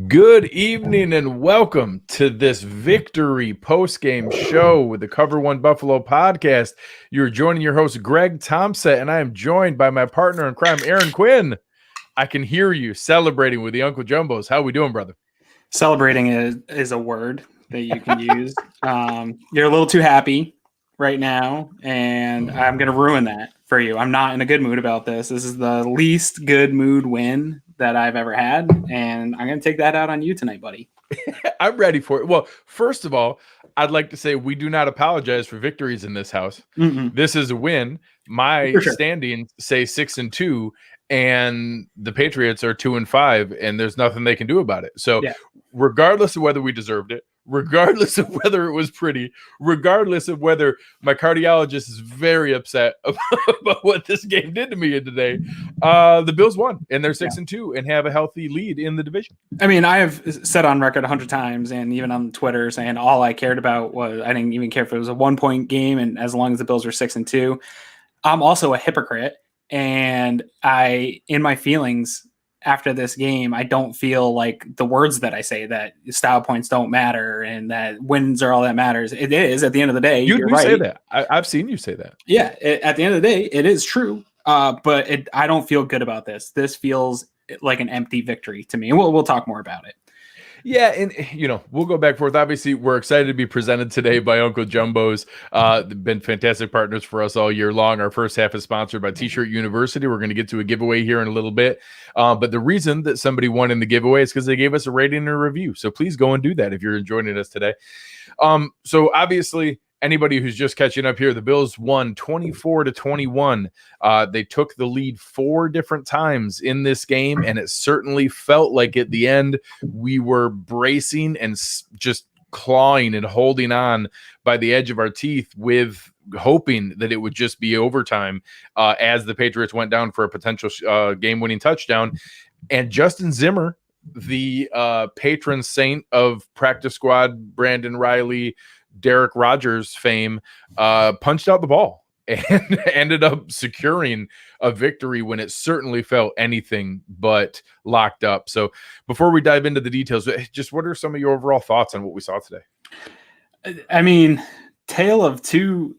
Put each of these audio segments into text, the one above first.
Good evening and welcome to this victory post-game show with the Cover One Buffalo podcast. You're joining your host, Greg Tompsett, and I am joined by my partner in crime, Aaron Quinn. I can hear you celebrating with the Uncle Jumbos. How we doing, brother? Celebrating is a word that you can use. You're a little too happy right now, and I'm going to ruin that for you. I'm not in a good mood about this. This is the least good mood win that I've ever had, and I'm going to take that out on you tonight, buddy. I'm ready for it. Well, first of all, I'd like to say we do not apologize for victories in this house. This is a win. My standings say 6-2, and the Patriots are 2-5, and there's nothing they can do about it. So regardless of whether we deserved it, regardless of whether it was pretty, regardless of whether my cardiologist is very upset about what this game did to me today, the Bills won, and they're 6-2 and have a healthy lead in the division. I mean, I have said on record 100 times, and even on Twitter, saying all I cared about was I didn't even care if it was a 1-point game, and as long as the Bills were 6-2. I'm also a hypocrite, and in my feelings after this game, I don't feel like the words that I say that style points don't matter and that wins are all that matters. It is at the end of the day. You're right. Say that. I've seen you say that. Yeah. At the end of the day, it is true. But I don't feel good about this. This feels like an empty victory to me. And we'll talk more about it. Yeah, and we'll go back and forth. Obviously, we're excited to be presented today by Uncle Jumbo's. They've been fantastic partners for us all year long. Our first half is sponsored by T-Shirt University. We're going to get to a giveaway here in a little bit. But the reason that somebody won in the giveaway is because they gave us a rating and a review. So please go and do that if you're joining us today. So obviously, anybody who's just catching up here, the Bills won 24-21. They took the lead 4 different times in this game, and it certainly felt like at the end we were bracing and just clawing and holding on by the edge of our teeth with hoping that it would just be overtime as the Patriots went down for a potential game-winning touchdown. And Justin Zimmer, the patron saint of practice squad, Brandon Riley, Derek Rogers fame, punched out the ball and ended up securing a victory when it certainly felt anything but locked up. So before we dive into the details, just what are some of your overall thoughts on what we saw today? I mean, tale of two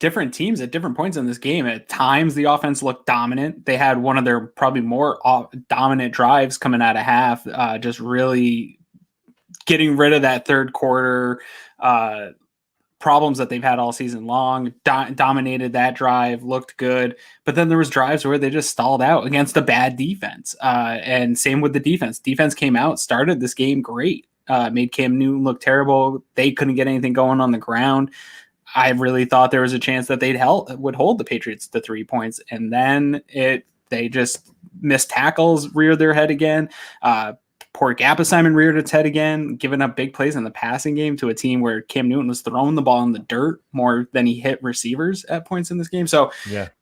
different teams at different points in this game. At times, the offense looked dominant. They had one of their probably more dominant drives coming out of half, just really getting rid of that third quarter problems that they've had all season long, dominated that drive, looked good. But then there was drives where they just stalled out against a bad defense. And same with the defense. Defense came out, started this game great, made Cam Newton look terrible. They couldn't get anything going on the ground. I really thought there was a chance that would hold the Patriots to 3 points. And then they just missed tackles, reared their head again. Poor gap assignment reared its head again, giving up big plays in the passing game to a team where Cam Newton was throwing the ball in the dirt more than he hit receivers at points in this game. So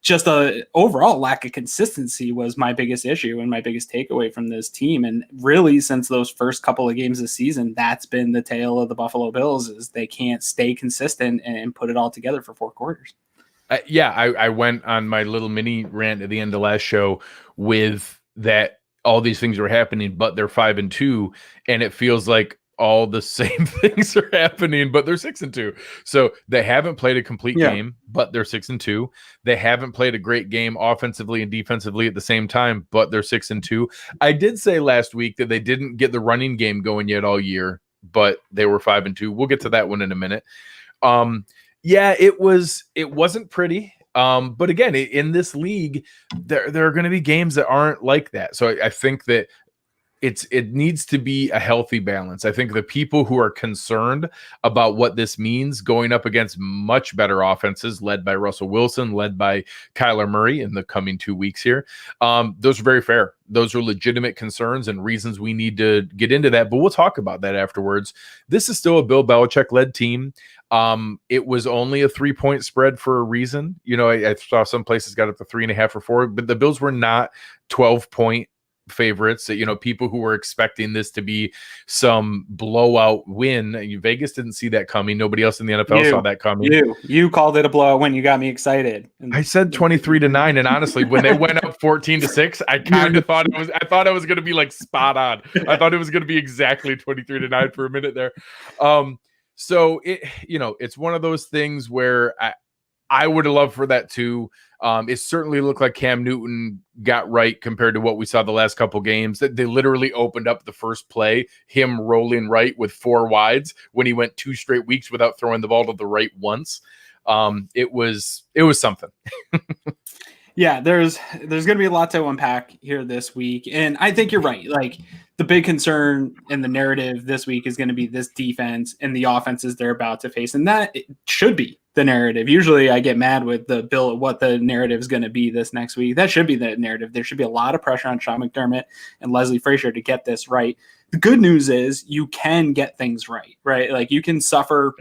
just a overall lack of consistency was my biggest issue and my biggest takeaway from this team. And really, since those first couple of games this season, that's been the tale of the Buffalo Bills, is they can't stay consistent and put it all together for 4 quarters. I went on my little mini rant at the end of last show with that. All these things are happening, but they're 5-2, and it feels like all the same things are happening, but they're 6-2. So they haven't played a complete game, but they're 6-2. They haven't played a great game offensively and defensively at the same time, but they're 6-2. I did say last week that they didn't get the running game going yet all year, but they were 5-2. We'll get to that one in a minute. It wasn't pretty. But again, in this league, there are going to be games that aren't like that. So I think that it needs to be a healthy balance. I think the people who are concerned about what this means going up against much better offenses led by Russell Wilson, led by Kyler Murray in the coming 2 weeks here, those are very fair. Those are legitimate concerns and reasons we need to get into that, but we'll talk about that afterwards. This is still a Bill Belichick-led team. It was only a 3-point spread for a reason. I saw some places got up to 3.5 or 4, but the Bills were not 12-point favorites, people who were expecting this to be some blowout win. Vegas didn't see that coming. Nobody else in the NFL saw that coming. You called it a blowout win. You got me excited. I said 23-9, and honestly, when they went up 14-6, I kind of thought it was going to be like spot on. I thought it was going to be exactly 23-9 for a minute there. So it's one of those things where I would have loved for that too. It certainly looked like Cam Newton got right compared to what we saw the last couple games. That they literally opened up the first play, him rolling right with 4 wides when he went 2 straight weeks without throwing the ball to the right once. It was something. Yeah, there's going to be a lot to unpack here this week. And I think you're right. Like, the big concern in the narrative this week is going to be this defense and the offenses they're about to face. And that should be the narrative. Usually I get mad with the bill, what the narrative is going to be this next week. That should be the narrative. There should be a lot of pressure on Sean McDermott and Leslie Frazier to get this right. The good news is you can get things right? Like, you can suffer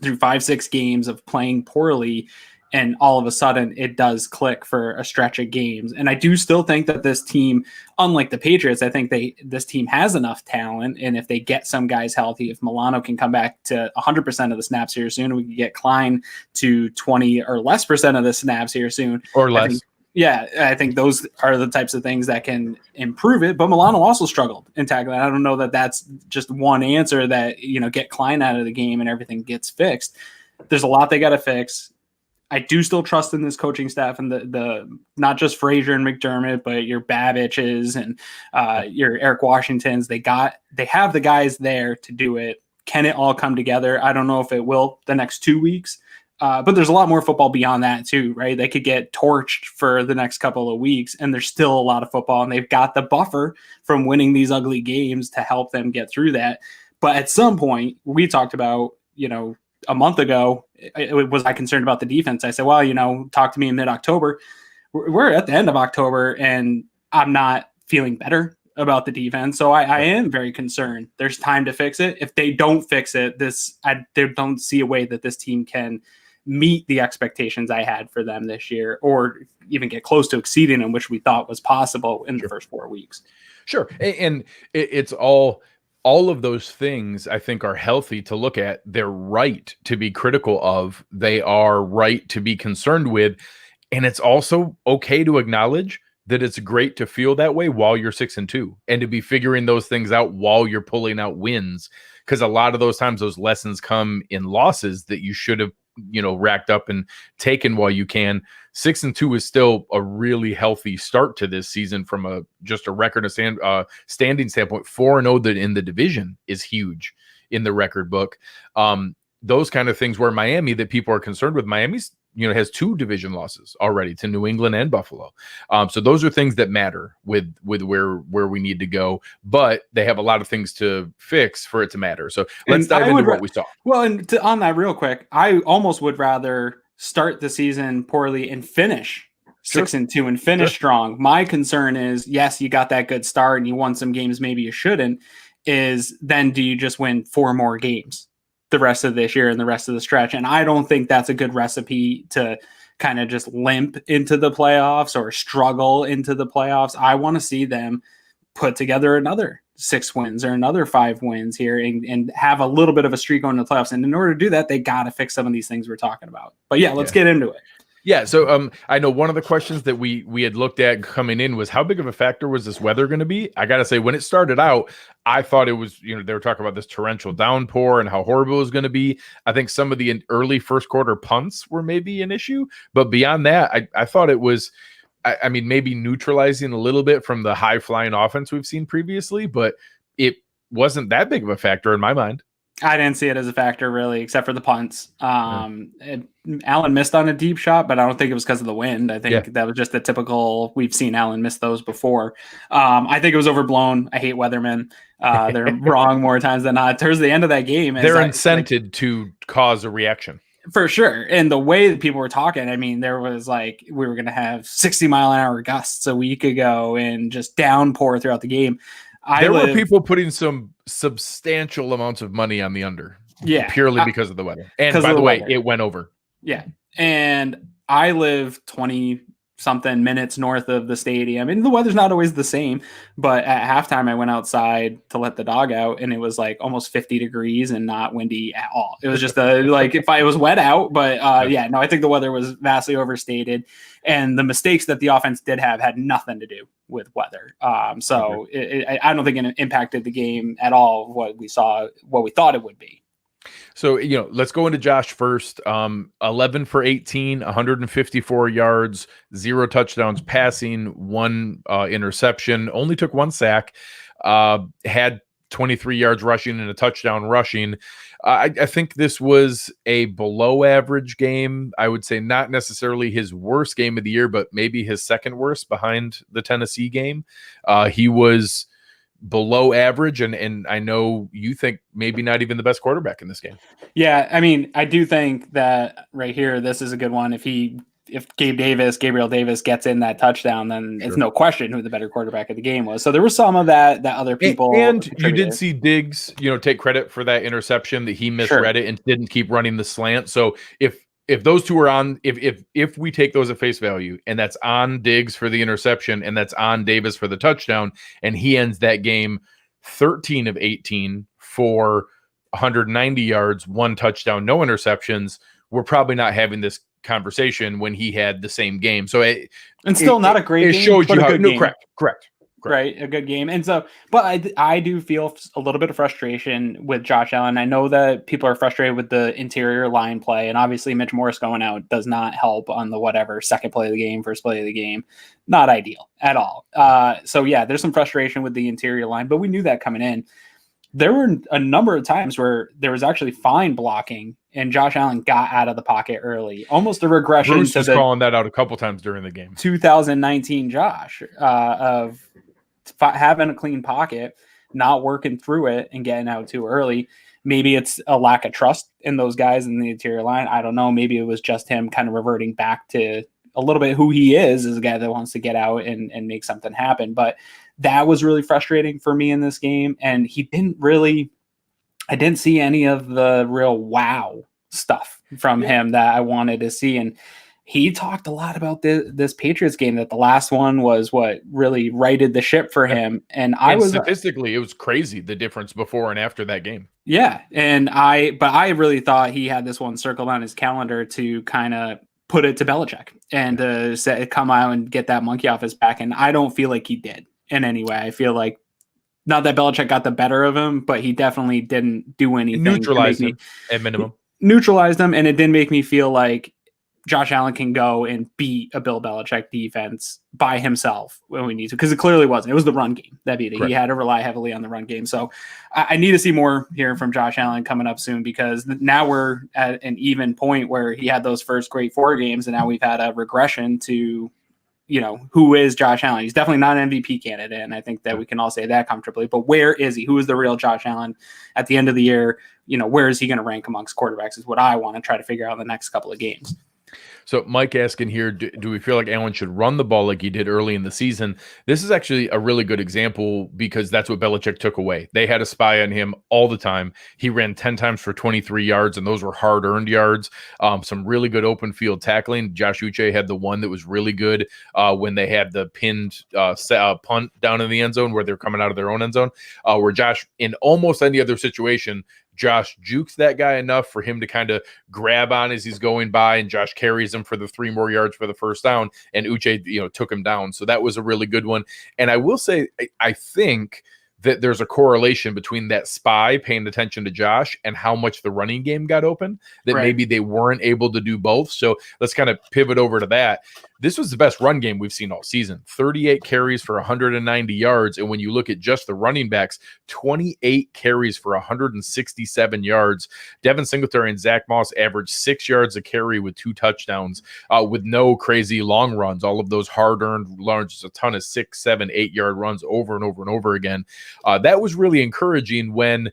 through 5-6 games of playing poorly, and all of a sudden it does click for a stretch of games. And I do still think that this team, unlike the Patriots, I think this team has enough talent. And if they get some guys healthy, if Milano can come back to 100% of the snaps here soon, we can get Klein to 20 or less percent of the snaps here soon. Or less. I think those are the types of things that can improve it. But Milano also struggled in tackling. I don't know that that's just one answer that, get Klein out of the game and everything gets fixed. There's a lot they got to fix. I do still trust in this coaching staff and the not just Frazier and McDermott, but your Babbiches and your Eric Washingtons. They have the guys there to do it. Can it all come together? I don't know if it will the next 2 weeks, but there's a lot more football beyond that too, right? They could get torched for the next couple of weeks, and there's still a lot of football, and they've got the buffer from winning these ugly games to help them get through that. But at some point, we talked about, a month ago, was I concerned about the defense? I said, well, talk to me in mid-October. We're at the end of October, and I'm not feeling better about the defense. So I am very concerned. There's time to fix it. If they don't fix it, they don't see a way that this team can meet the expectations I had for them this year, or even get close to exceeding them, which we thought was possible in the first 4 weeks. Sure. And it's all of those things I think are healthy to look at. They're right to be critical of. They are right to be concerned with. And it's also okay to acknowledge that it's great to feel that way while you're 6-2 and to be figuring those things out while you're pulling out wins. Because a lot of those times those lessons come in losses that you should have, racked up and taken while you can. 6-2 is still a really healthy start to this season from just a record of standing standpoint. 4-0 in the division is huge in the record book. Those kind of things where Miami, that people are concerned with, Miami's has 2 division losses already to New England and Buffalo. So those are things that matter with where we need to go, but they have a lot of things to fix for it to matter. So let's dive into what we saw. Well, and on that real quick, I almost would rather start the season poorly and finish 6-2 and finish strong. My concern is, yes, you got that good start and you won some games maybe you shouldn't, is then do you just win 4 more games the rest of this year and the rest of the stretch? And I don't think that's a good recipe to kind of just limp into the playoffs or struggle into the playoffs. I want to see them put together another 6 wins or another 5 wins here and have a little bit of a streak going to the playoffs. And in order to do that, they got to fix some of these things we're talking about. But let's get into it. Yeah, so I know one of the questions that we had looked at coming in was, how big of a factor was this weather going to be? I got to say, when it started out, I thought it was, they were talking about this torrential downpour and how horrible it was going to be. I think some of the early first quarter punts were maybe an issue, but beyond that, I thought it was, I mean, maybe neutralizing a little bit from the high flying offense we've seen previously, but it wasn't that big of a factor in my mind. I didn't see it as a factor really, except for the punts. Allen missed on a deep shot, but I don't think it was because of the wind. I think that was just the typical, we've seen Allen miss those before. I think it was overblown. I hate weathermen. They're wrong more times than not. Towards the end of that game, they're incented to cause a reaction. For sure. And the way that people were talking, I mean, there was like, we were going to have 60-mile-an-hour gusts a week ago and just downpour throughout the game. There were people putting some substantial amounts of money on the under. Purely because of the weather. And by the way, it went over. Yeah. And I live 26 something minutes north of the stadium, and the weather's not always the same, but at halftime I went outside to let the dog out, and it was like almost 50 degrees and not windy at all. It was just like if it was wet out, but I think the weather was vastly overstated, and the mistakes that the offense did have had nothing to do with weather. I don't think it impacted the game at all. What we thought it would be. So, let's go into Josh first. 11 for 18, 154 yards, 0 touchdowns passing, 1 interception, only took 1 sack, had 23 yards rushing and a touchdown rushing. I think this was a below average game. I would say not necessarily his worst game of the year, but maybe his second worst behind the Tennessee game. He was below average, and I know you think maybe not even the best quarterback in this game. Yeah, I mean, I do think that right here, this is a good one. If Gabriel Davis gets in that touchdown, then It's no question who the better quarterback of the game was. So there was some of that other people. And you did see Diggs, take credit for that interception that he misread it and didn't keep running the slant. So if those two are on, if we take those at face value, and that's on Diggs for the interception and that's on Davis for the touchdown, and he ends that game 13 of 18 for 190 yards, 1 touchdown, no interceptions, we're probably not having this conversation when he had the same game. So not a great game. It shows you how correct. Right, a good game. And so, but I do feel a little bit of frustration with Josh Allen. I know that people are frustrated with the interior line play, and obviously Mitch Morse going out does not help on the second play of the game, first play of the game. Not ideal at all. So yeah, there's some frustration with the interior line, but we knew that coming in. There were a number of times where there was actually fine blocking, and Josh Allen got out of the pocket early, almost a regression. Bruce was calling that out a couple times during the game. 2019 Josh of having a clean pocket, not working through it and getting out too early. Maybe it's a lack of trust in those guys in the interior line. I don't know. Maybe it was just him kind of reverting back to a little bit who he is as a guy that wants to get out and make something happen. But that was really frustrating for me in this game. And I didn't see any of the real wow stuff from him that I wanted to see. And he talked a lot about this Patriots game, that the last one was what really righted the ship for him. And statistically, it was crazy, the difference before and after that game. Yeah. But I really thought he had this one circled on his calendar to kind of put it to Belichick and come out and get that monkey off his back. And I don't feel like he did in any way. I feel like not that Belichick got the better of him, but he definitely didn't do anything. Neutralized him at minimum. Neutralized him. And it didn't make me feel like Josh Allen can go and beat a Bill Belichick defense by himself when we need to, because it clearly wasn't. It was the run game that beat it. Correct. He had to rely heavily on the run game. So I need to see more here from Josh Allen coming up soon, because now we're at an even point where he had those first great 4 games, and now we've had a regression to, who is Josh Allen? He's definitely not an MVP candidate, and I think that we can all say that comfortably. But where is he? Who is the real Josh Allen at the end of the year? Where is he going to rank amongst quarterbacks is what I want to try to figure out in the next couple of games. So Mike asking here, do we feel like Allen should run the ball like he did early in the season? This is actually a really good example, because that's what Belichick took away. They had a spy on him all the time. He ran 10 times for 23 yards, and those were hard-earned yards. Some really good open field tackling. Josh Uche had the one that was really good when they had the pinned punt down in the end zone where they're coming out of their own end zone, where Josh, in almost any other situation, Josh jukes that guy enough for him to kind of grab on as he's going by, and Josh carries him for the 3 more yards for the first down, and Uche, took him down. So that was a really good one. And I will say, I think that there's a correlation between that spy paying attention to Josh and how much the running game got open, that maybe they weren't able to do both. So let's kind of pivot over to that. This was the best run game we've seen all season. 38 carries for 190 yards. And when you look at just the running backs, 28 carries for 167 yards. Devin Singletary and Zach Moss averaged 6 yards a carry with 2 touchdowns, with no crazy long runs. All of those hard-earned runs, a ton of 6, 7, 8 yard runs over and over and over again. That was really encouraging when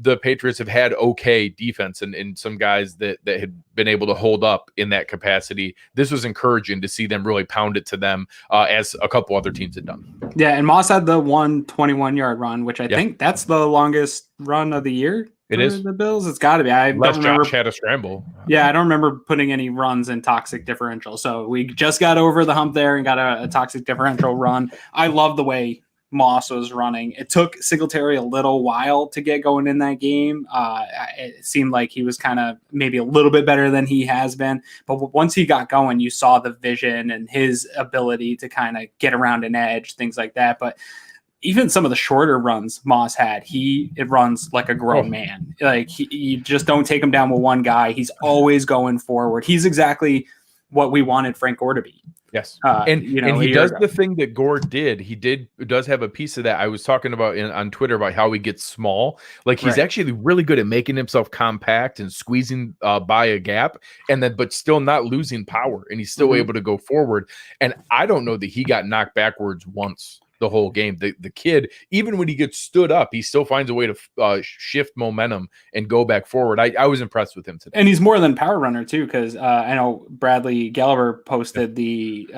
the Patriots have had okay defense and some guys that had been able to hold up in that capacity. This was encouraging to see them really pound it to them as a couple other teams had done. Yeah, and Moss had the 121-yard run, which I think that's the longest run of the year. It is the Bills. It's got to be. I unless don't remember. Josh had a scramble. Yeah, I don't remember putting any runs in toxic differential. So we just got over the hump there and got a toxic differential run. I love the way Moss was running. It took Singletary a little while to get going in that game. It seemed like he was kind of maybe a little bit better than he has been. But once he got going, you saw the vision and his ability to kind of get around an edge, things like that. But even some of the shorter runs Moss had, it runs like a grown man. Like you just don't take him down with one guy. He's always going forward. He's exactly what we wanted Frank Gore to be. Yes. And he does the thing that Gore did. He does have a piece of that. I was talking about on Twitter about how he gets small. Like he's actually really good at making himself compact and squeezing by a gap but still not losing power. And he's still able to go forward. And I don't know that he got knocked backwards once the whole game. The kid, even when he gets stood up, he still finds a way to shift momentum and go back forward. I was impressed with him today. And he's more than power runner too, because I know Bradley Gallagher posted the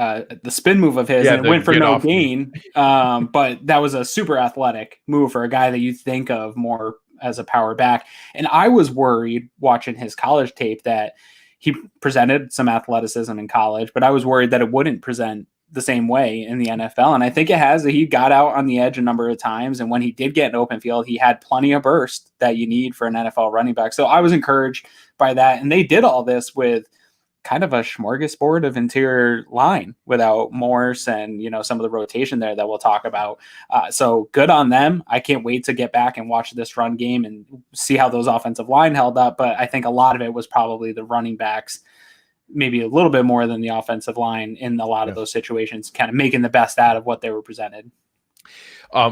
spin move of his and it went for no gain. But that was a super athletic move for a guy that you think of more as a power back. And I was worried watching his college tape that he presented some athleticism in college, but I was worried that it wouldn't present the same way in the NFL. And I think it has. He got out on the edge a number of times. And when he did get an open field, he had plenty of burst that you need for an NFL running back. So I was encouraged by that. And they did all this with kind of a smorgasbord of interior line without Morse and, some of the rotation there that we'll talk about. So good on them. I can't wait to get back and watch this run game and see how those offensive line held up. But I think a lot of it was probably the running backs, maybe a little bit more than the offensive line in a lot of those situations, kind of making the best out of what they were presented.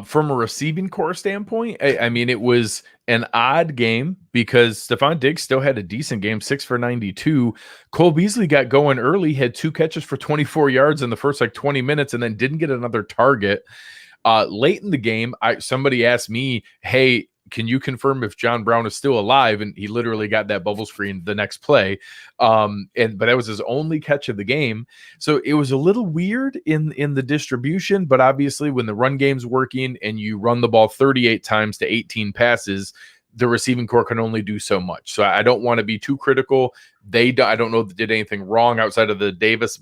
From a receiving core standpoint, I mean, it was an odd game because Stephon Diggs still had a decent game, 6 for 92. Cole Beasley got going early, had 2 catches for 24 yards in the first 20 minutes, and then didn't get another target. Late in the game, somebody asked me, hey, can you confirm if John Brown is still alive? And he literally got that bubble screen the next play. But that was his only catch of the game. So it was a little weird in the distribution, but obviously when the run game's working and you run the ball 38 times to 18 passes, the receiving core can only do so much. So I don't want to be too critical. I don't know that did anything wrong outside of the Davis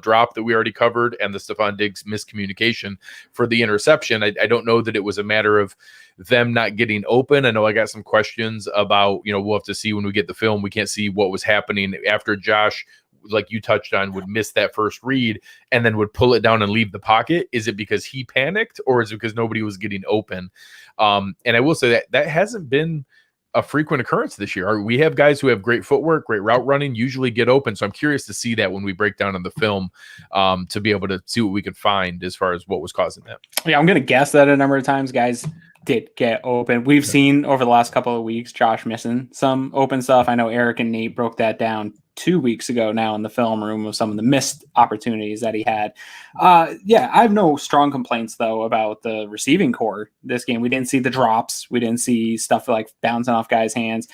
drop that we already covered and the Stephon Diggs miscommunication for the interception. I don't know that it was a matter of them not getting open. I know I got some questions about, we'll have to see when we get the film. We can't see what was happening after Josh, like you touched on, would miss that first read and then would pull it down and leave the pocket. Is it because he panicked or is it because nobody was getting open? And I will say that hasn't been a frequent occurrence this year. We have guys who have great footwork, great route running, usually get open. So I'm curious to see that when we break down on the film, to be able to see what we can find as far as what was causing that. Yeah, I'm going to guess that a number of times guys did get open. We've seen over the last couple of weeks Josh missing some open stuff. I know Eric and Nate broke that down 2 weeks ago now in the film room of some of the missed opportunities that he had. I have no strong complaints though about the receiving core this game. We didn't see the drops. We didn't see stuff like bouncing off guys' hands.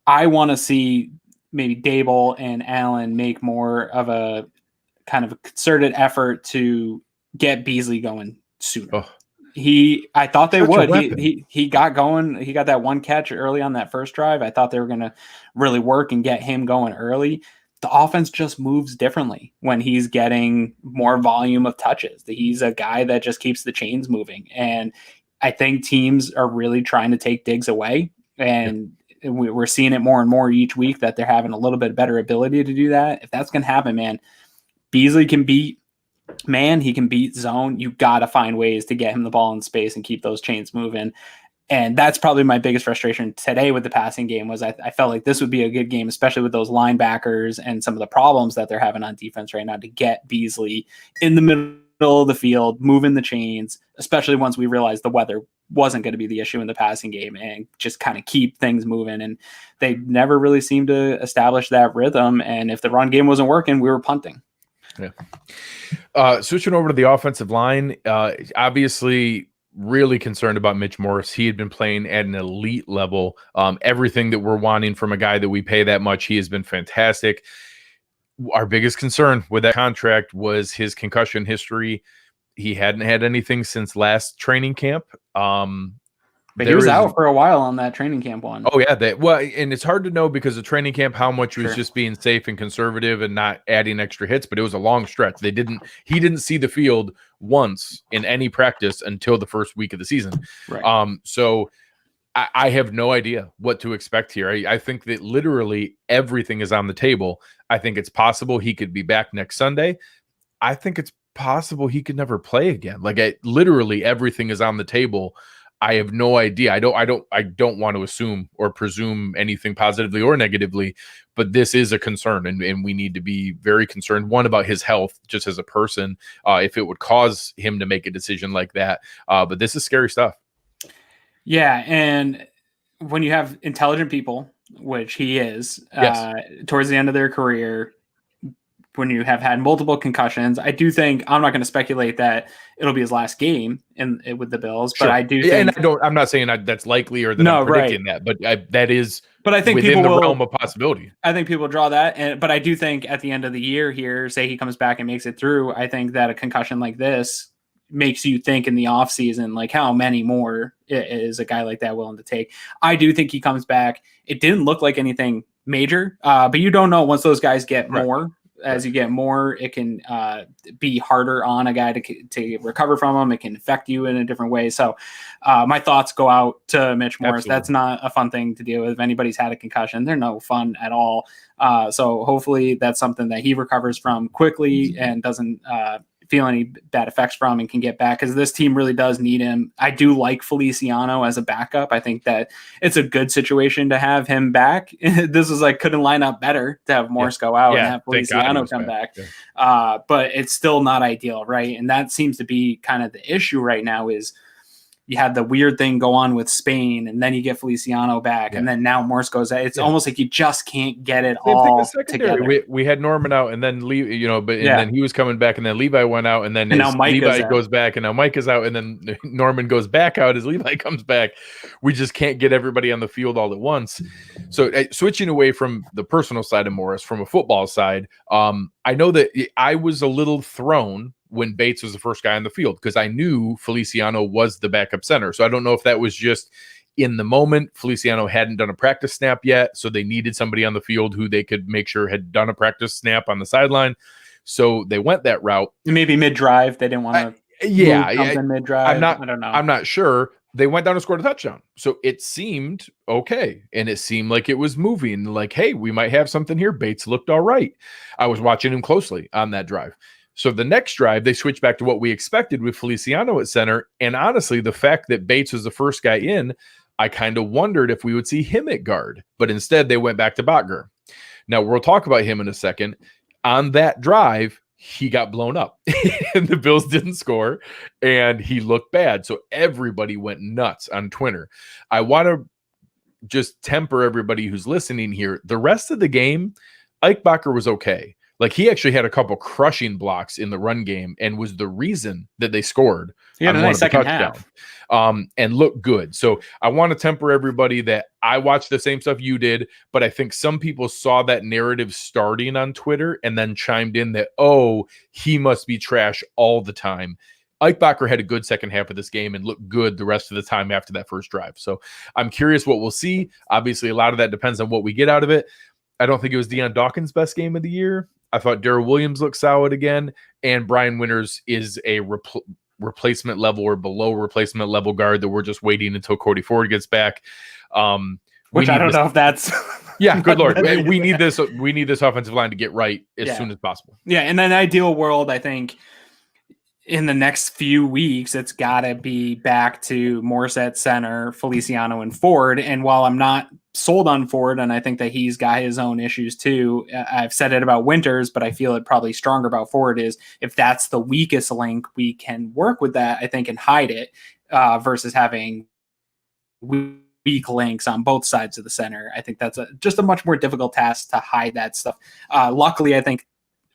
I want to see maybe Daboll and Allen make more of a kind of a concerted effort to get Beasley going sooner. I thought they would. He got going. He got that one catch early on that first drive. I thought they were going to really work and get him going early. The offense just moves differently when he's getting more volume of touches. He's a guy that just keeps the chains moving. And I think teams are really trying to take Diggs away. And we're seeing it more and more each week that they're having a little bit better ability to do that. If that's going to happen, man, Beasley can beat man, he can beat zone. You got to find ways to get him the ball in space and keep those chains moving. And that's probably my biggest frustration today with the passing game was I felt like this would be a good game, especially with those linebackers and some of the problems that they're having on defense right now, to get Beasley in the middle of the field, moving the chains, especially once we realized the weather wasn't going to be the issue in the passing game, and just kind of keep things moving. And they never really seemed to establish that rhythm. And if the run game wasn't working, we were punting. Yeah. Switching over to the offensive line, obviously really concerned about Mitch Morse. He had been playing at an elite level. Everything that we're wanting from a guy that we pay that much, he has been fantastic. Our biggest concern with that contract was his concussion history. He hadn't had anything since last training camp. But he was out for a while on that training camp one. Oh, yeah. And it's hard to know because of training camp how much was Sure. just being safe and conservative and not adding extra hits, but it was a long stretch. He didn't see the field once in any practice until the first week of the season. Right. So I have no idea what to expect here. I think that literally everything is on the table. I think it's possible he could be back next Sunday. I think it's possible he could never play again. Literally everything is on the table. I have no idea. I don't want to assume or presume anything positively or negatively, but this is a concern, and we need to be very concerned. One, about his health, just as a person, if it would cause him to make a decision like that. But this is scary stuff. Yeah, and when you have intelligent people, which he is, Yes. towards the end of their career, when you have had multiple concussions, I do think, I'm not going to speculate that it'll be his last game with the Bills, Sure. but I do think, and I'm not saying that's likely or that I'm predicting that, but that is. But I think within people the realm of possibility. I think people draw that, but I do think at the end of the year here, say he comes back and makes it through, I think that a concussion like this makes you think in the offseason, like, how many more is a guy like that willing to take? I do think he comes back. It didn't look like anything major, but you don't know once those guys get more. As you get more, it can be harder on a guy to recover from them. It can affect you in a different way. So my thoughts go out to Mitch Morse. Absolutely. That's not a fun thing to deal with. If anybody's had a concussion, they're no fun at all. So hopefully that's something that he recovers from quickly and doesn't feel any bad effects from and can get back, because this team really does need him. I do like Feliciano as a backup. I think that it's a good situation to have him back. This is couldn't line up better to have Morse go out and have Feliciano come back. Yeah. But it's still not ideal, right? And that seems to be kind of the issue right now is you had the weird thing go on with Spain, and then you get Feliciano back, and then now Morse goes out. It's almost like you just can't get it all together. We had Norman out, and then then he was coming back, and then Levi went out, and then now Levi goes back, and now Mike is out, and then Norman goes back out as Levi comes back. We just can't get everybody on the field all at once. So switching away from the personal side of Morris, from a football side, I know that I was a little thrown when Bates was the first guy on the field, because I knew Feliciano was the backup center. So I don't know if that was just in the moment. Feliciano hadn't done a practice snap yet, so they needed somebody on the field who they could make sure had done a practice snap on the sideline. So they went that route. Maybe mid-drive. They didn't want to mid-drive. I don't know. I'm not sure. They went down and scored a touchdown. So it seemed okay. And it seemed like it was moving. Like, hey, we might have something here. Bates looked all right. I was watching him closely on that drive. So the next drive, they switched back to what we expected with Feliciano at center. And honestly, the fact that Bates was the first guy in, I kind of wondered if we would see him at guard. But instead, they went back to Botger. Now, we'll talk about him in a second. On that drive, he got blown up. And the Bills didn't score. And he looked bad. So everybody went nuts on Twitter. I want to just temper everybody who's listening here. The rest of the game, Ike Bacher was okay. He actually had a couple crushing blocks in the run game and was the reason that they scored. He had a nice second half. And looked good. So I want to temper everybody that I watched the same stuff you did, but I think some people saw that narrative starting on Twitter and then chimed in that, oh, he must be trash all the time. Ike Bacher had a good second half of this game and looked good the rest of the time after that first drive. So I'm curious what we'll see. Obviously, a lot of that depends on what we get out of it. I don't think it was Deion Dawkins' best game of the year. I thought Darrell Williams looked solid again, and Brian Winters is a replacement level or below replacement level guard that we're just waiting until Cody Ford gets back. Which I don't know if that's good Lord. We need this offensive line to get right as soon as possible. Yeah, in an ideal world, I think in the next few weeks, it's got to be back to Morse at center, Feliciano and Ford. And while I'm not sold on Ford, and I think that he's got his own issues too, I've said it about Winters, but I feel it probably stronger about Ford, is if that's the weakest link, we can work with that, I think, and hide it versus having weak links on both sides of the center. I think that's just a much more difficult task to hide that stuff. Luckily, I think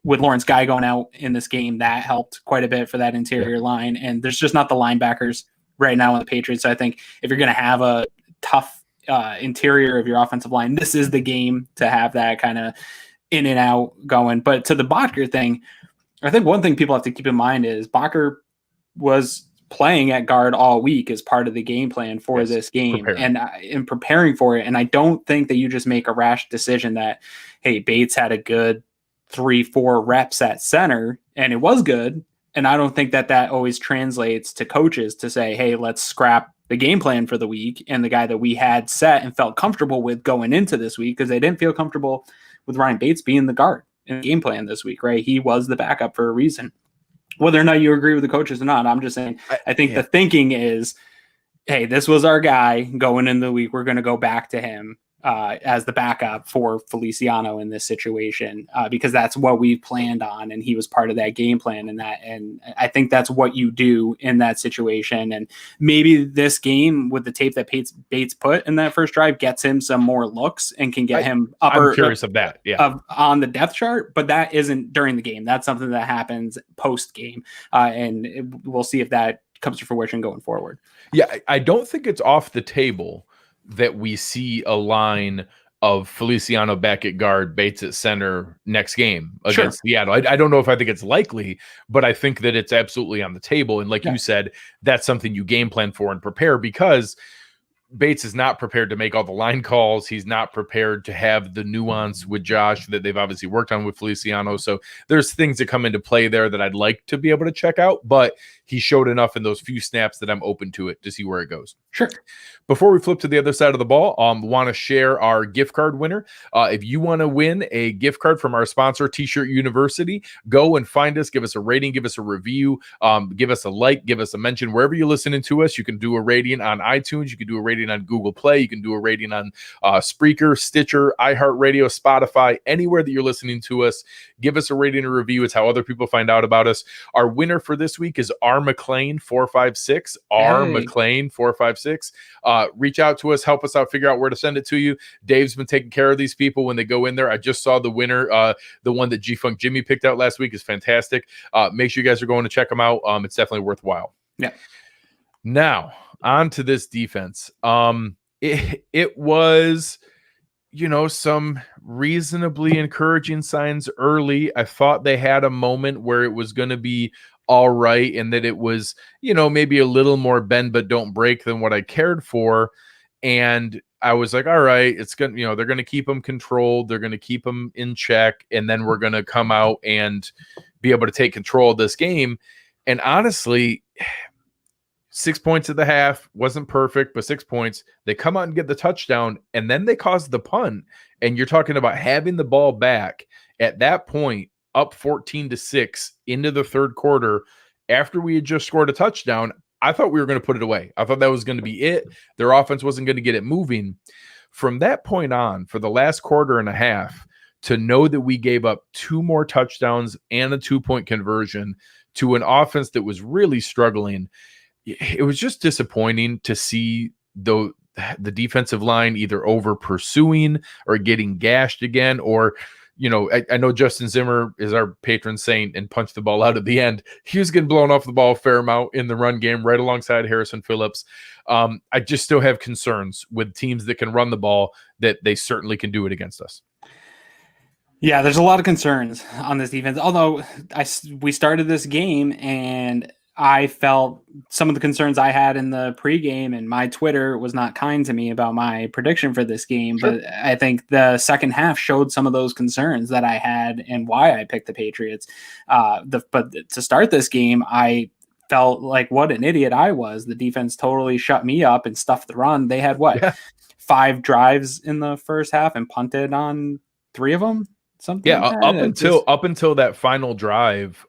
with Lawrence Guy going out in this game, that helped quite a bit for that interior line. And there's just not the linebackers right now in the Patriots. So I think if you're going to have a tough interior of your offensive line, this is the game to have that kind of in and out going. But to the Botker thing, I think one thing people have to keep in mind is Botker was playing at guard all week as part of the game plan for this game and in preparing for it. And I don't think that you just make a rash decision that, hey, Bates had a good 3-4 reps at center and it was good. And I don't think that that always translates to coaches to say, hey, let's scrap the game plan for the week and the guy that we had set and felt comfortable with going into this week, because they didn't feel comfortable with Ryan Bates being the guard in the game plan this week, right? He was the backup for a reason. Whether or not you agree with the coaches or not, I'm just saying, I think the thinking is, hey, this was our guy going into the week. We're going to go back to him as the backup for Feliciano in this situation because that's what we planned on, and he was part of that game plan. And I think that's what you do in that situation. And maybe this game with the tape that Bates put in that first drive gets him some more looks and can get him upper. I'm curious of that, on the depth chart, but that isn't during the game. That's something that happens post game, and we'll see if that comes to fruition going forward. Yeah, I don't think it's off the table that we see a line of Feliciano back at guard, Bates at center next game against Seattle. I don't know if I think it's likely, but I think that it's absolutely on the table. And like you said, that's something you game plan for and prepare, because Bates is not prepared to make all the line calls. He's not prepared to have the nuance with Josh that they've obviously worked on with Feliciano. So there's things that come into play there that I'd like to be able to check out, but he showed enough in those few snaps that I'm open to it to see where it goes. Sure. Before we flip to the other side of the ball, want to share our gift card winner. If you want to win a gift card from our sponsor, T-Shirt University, go and find us, give us a rating, give us a review, give us a like, give us a mention wherever you're listening to us. You can do a rating on iTunes. You can do a rating on Google Play. You can do a rating on Spreaker, Stitcher, iHeartRadio, Spotify, anywhere that you're listening to us. Give us a rating or review. It's how other people find out about us. Our winner for this week is R. McLean 456. R. McLean 456. Reach out to us, help us out, figure out where to send it to you. Dave's been taking care of these people when they go in there. I just saw the winner, the one that G-Funk Jimmy picked out last week is fantastic. Make sure you guys are going to check them out. It's definitely worthwhile. Yeah. Now, on to this defense. It was, some reasonably encouraging signs early. I thought they had a moment where it was going to be all right, and that it was, maybe a little more bend but don't break than what I cared for. And I was like, all right, it's going to, they're going to keep them controlled. They're going to keep them in check. And then we're going to come out and be able to take control of this game. And honestly, 6 points at the half wasn't perfect, but 6 points. They come out and get the touchdown, and then they cause the punt. And you're talking about having the ball back at that point, up 14-6 into the third quarter after we had just scored a touchdown. I thought we were going to put it away. I thought that was going to be it. Their offense wasn't going to get it moving. From that point on, for the last quarter and a half, to know that we gave up 2 more touchdowns and a 2-point conversion to an offense that was really struggling, it was just disappointing to see the defensive line either over pursuing or getting gashed again, or I know Justin Zimmer is our patron saint and punched the ball out at the end. He was getting blown off the ball a fair amount in the run game right alongside Harrison Phillips. I just still have concerns with teams that can run the ball, that they certainly can do it against us. Yeah, there's a lot of concerns on this defense. Although we started this game and I felt some of the concerns I had in the pregame, and my Twitter was not kind to me about my prediction for this game. Sure. But I think the second half showed some of those concerns that I had and why I picked the Patriots. But to start this game, I felt like what an idiot I was. The defense totally shut me up and stuffed the run. They had 5 drives in the first half and punted on 3 of them. Something like that. up until that final drive.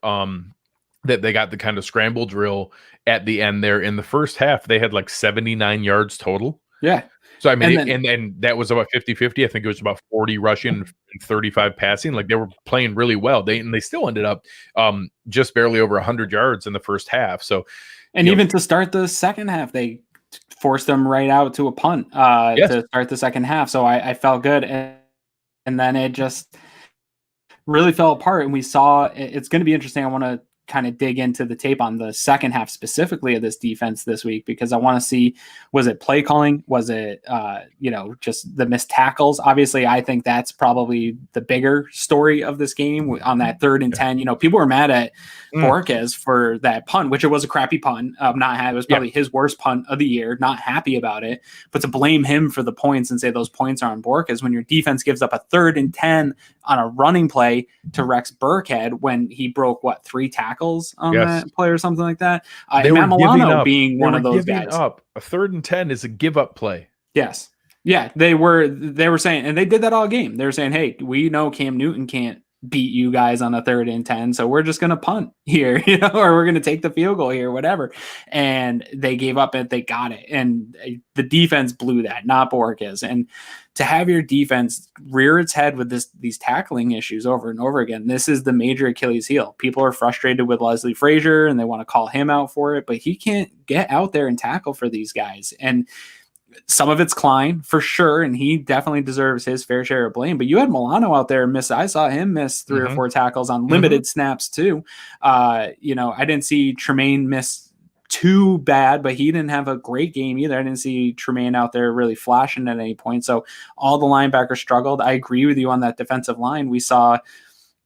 That they got the kind of scramble drill at the end there. In the first half, they had like 79 yards total. Yeah. So, I mean, and that was about 50-50. I think it was about 40 rushing and 35 passing. Like, they were playing really well. They still ended up just barely over 100 yards in the first half. So, and even to start the second half, they forced them right out to a punt to start the second half. So I felt good. And then it just really fell apart. And we saw it's going to be interesting. I want to kind of dig into the tape on the second half specifically of this defense this week, because I want to see, was it play calling? Was it, just the missed tackles? Obviously, I think that's probably the bigger story of this game on that 3rd and 10. People were mad at Borges for that punt, which it was a crappy punt. It was probably his worst punt of the year. Not happy about it, but to blame him for the points and say those points are on Borges when your defense gives up a 3rd and 10 on a running play to Rex Burkhead when he broke 3 tackles on that play or something like that. Matt Milano being one of those guys. A 3rd and 10 is a give up play. Yes. Yeah, they were saying, and they did that all game. They were saying, hey, we know Cam Newton can't beat you guys on a 3rd and 10, so we're just going to punt here, or we're going to take the field goal here, whatever. And they gave up and they got it. And the defense blew that, not Borges. And to have your defense rear its head with these tackling issues over and over again, this is the major Achilles heel. People are frustrated with Leslie Frazier and they want to call him out for it, but he can't get out there and tackle for these guys. And some of it's Klein for sure, and he definitely deserves his fair share of blame. But you had Milano out there miss. I saw him miss 3 or 4 tackles on limited snaps too. I didn't see Tremaine miss too bad, but he didn't have a great game either. I didn't see Tremaine out there really flashing at any point. So all the linebackers struggled. I agree with you on that defensive line. We saw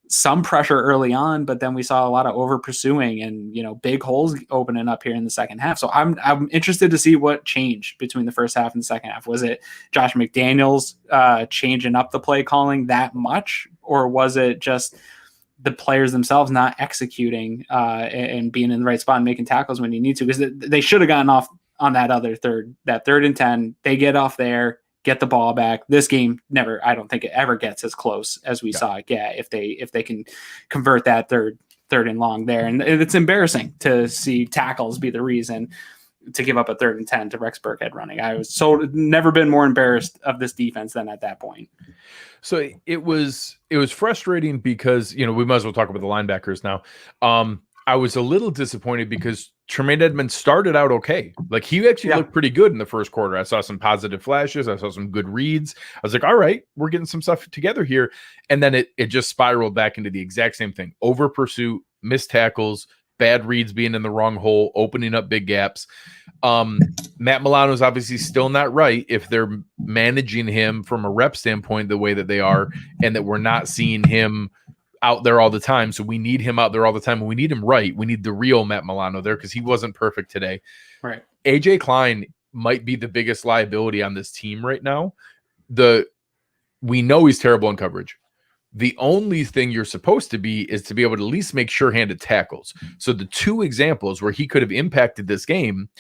some pressure early on, but then we saw a lot of over pursuing and, big holes opening up here in the second half. So I'm interested to see what changed between the first half and the second half. Was it Josh McDaniels changing up the play calling that much, or was it just the players themselves not executing and being in the right spot and making tackles when you need to? Because they should have gotten off on that other that 3rd and 10. They get off there, get the ball back. This game I don't think it ever gets as close as we saw it get if they can convert that third and long there. And it's embarrassing to see tackles be the reason to give up a 3rd and 10 to Rex Burkhead running. I was never been more embarrassed of this defense than at that point. So it was frustrating because, we might as well talk about the linebackers now. I was a little disappointed because Tremaine Edmonds started out okay. Like, he actually looked pretty good in the first quarter. I saw some positive flashes. I saw some good reads. I was like, all right, we're getting some stuff together here. And then it just spiraled back into the exact same thing. Over pursuit, missed tackles, bad reads being in the wrong hole, opening up big gaps. Matt Milano is obviously still not right if they're managing him from a rep standpoint the way that they are, and that we're not seeing him out there all the time. So we need him out there all the time. And we need him right. We need the real Matt Milano there because he wasn't perfect today. Right. AJ Klein might be the biggest liability on this team right now. We know he's terrible in coverage. The only thing you're supposed to be is to be able to at least make sure-handed tackles. So the 2 examples where he could have impacted this game,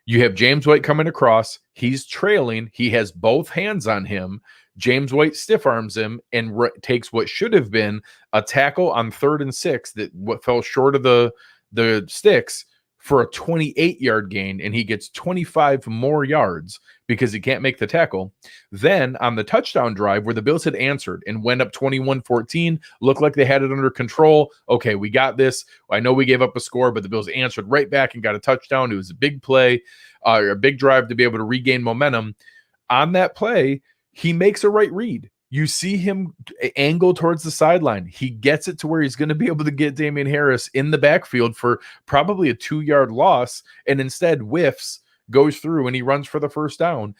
you have James White coming across. He's trailing. He has both hands on him. James White stiff arms him and takes what should have been a tackle on 3rd and 6 that fell short of the sticks for a 28-yard gain, and he gets 25 more yards because he can't make the tackle. Then on the touchdown drive where the Bills had answered and went up 21-14, looked like they had it under control. Okay, we got this. I know we gave up a score, but the Bills answered right back and got a touchdown. It was a big play, a big drive to be able to regain momentum. On that play, he makes a right read. You see him angle towards the sideline. He gets it to where he's going to be able to get Damian Harris in the backfield for probably a 2-yard loss, and instead whiffs, goes through, and he runs for the first down.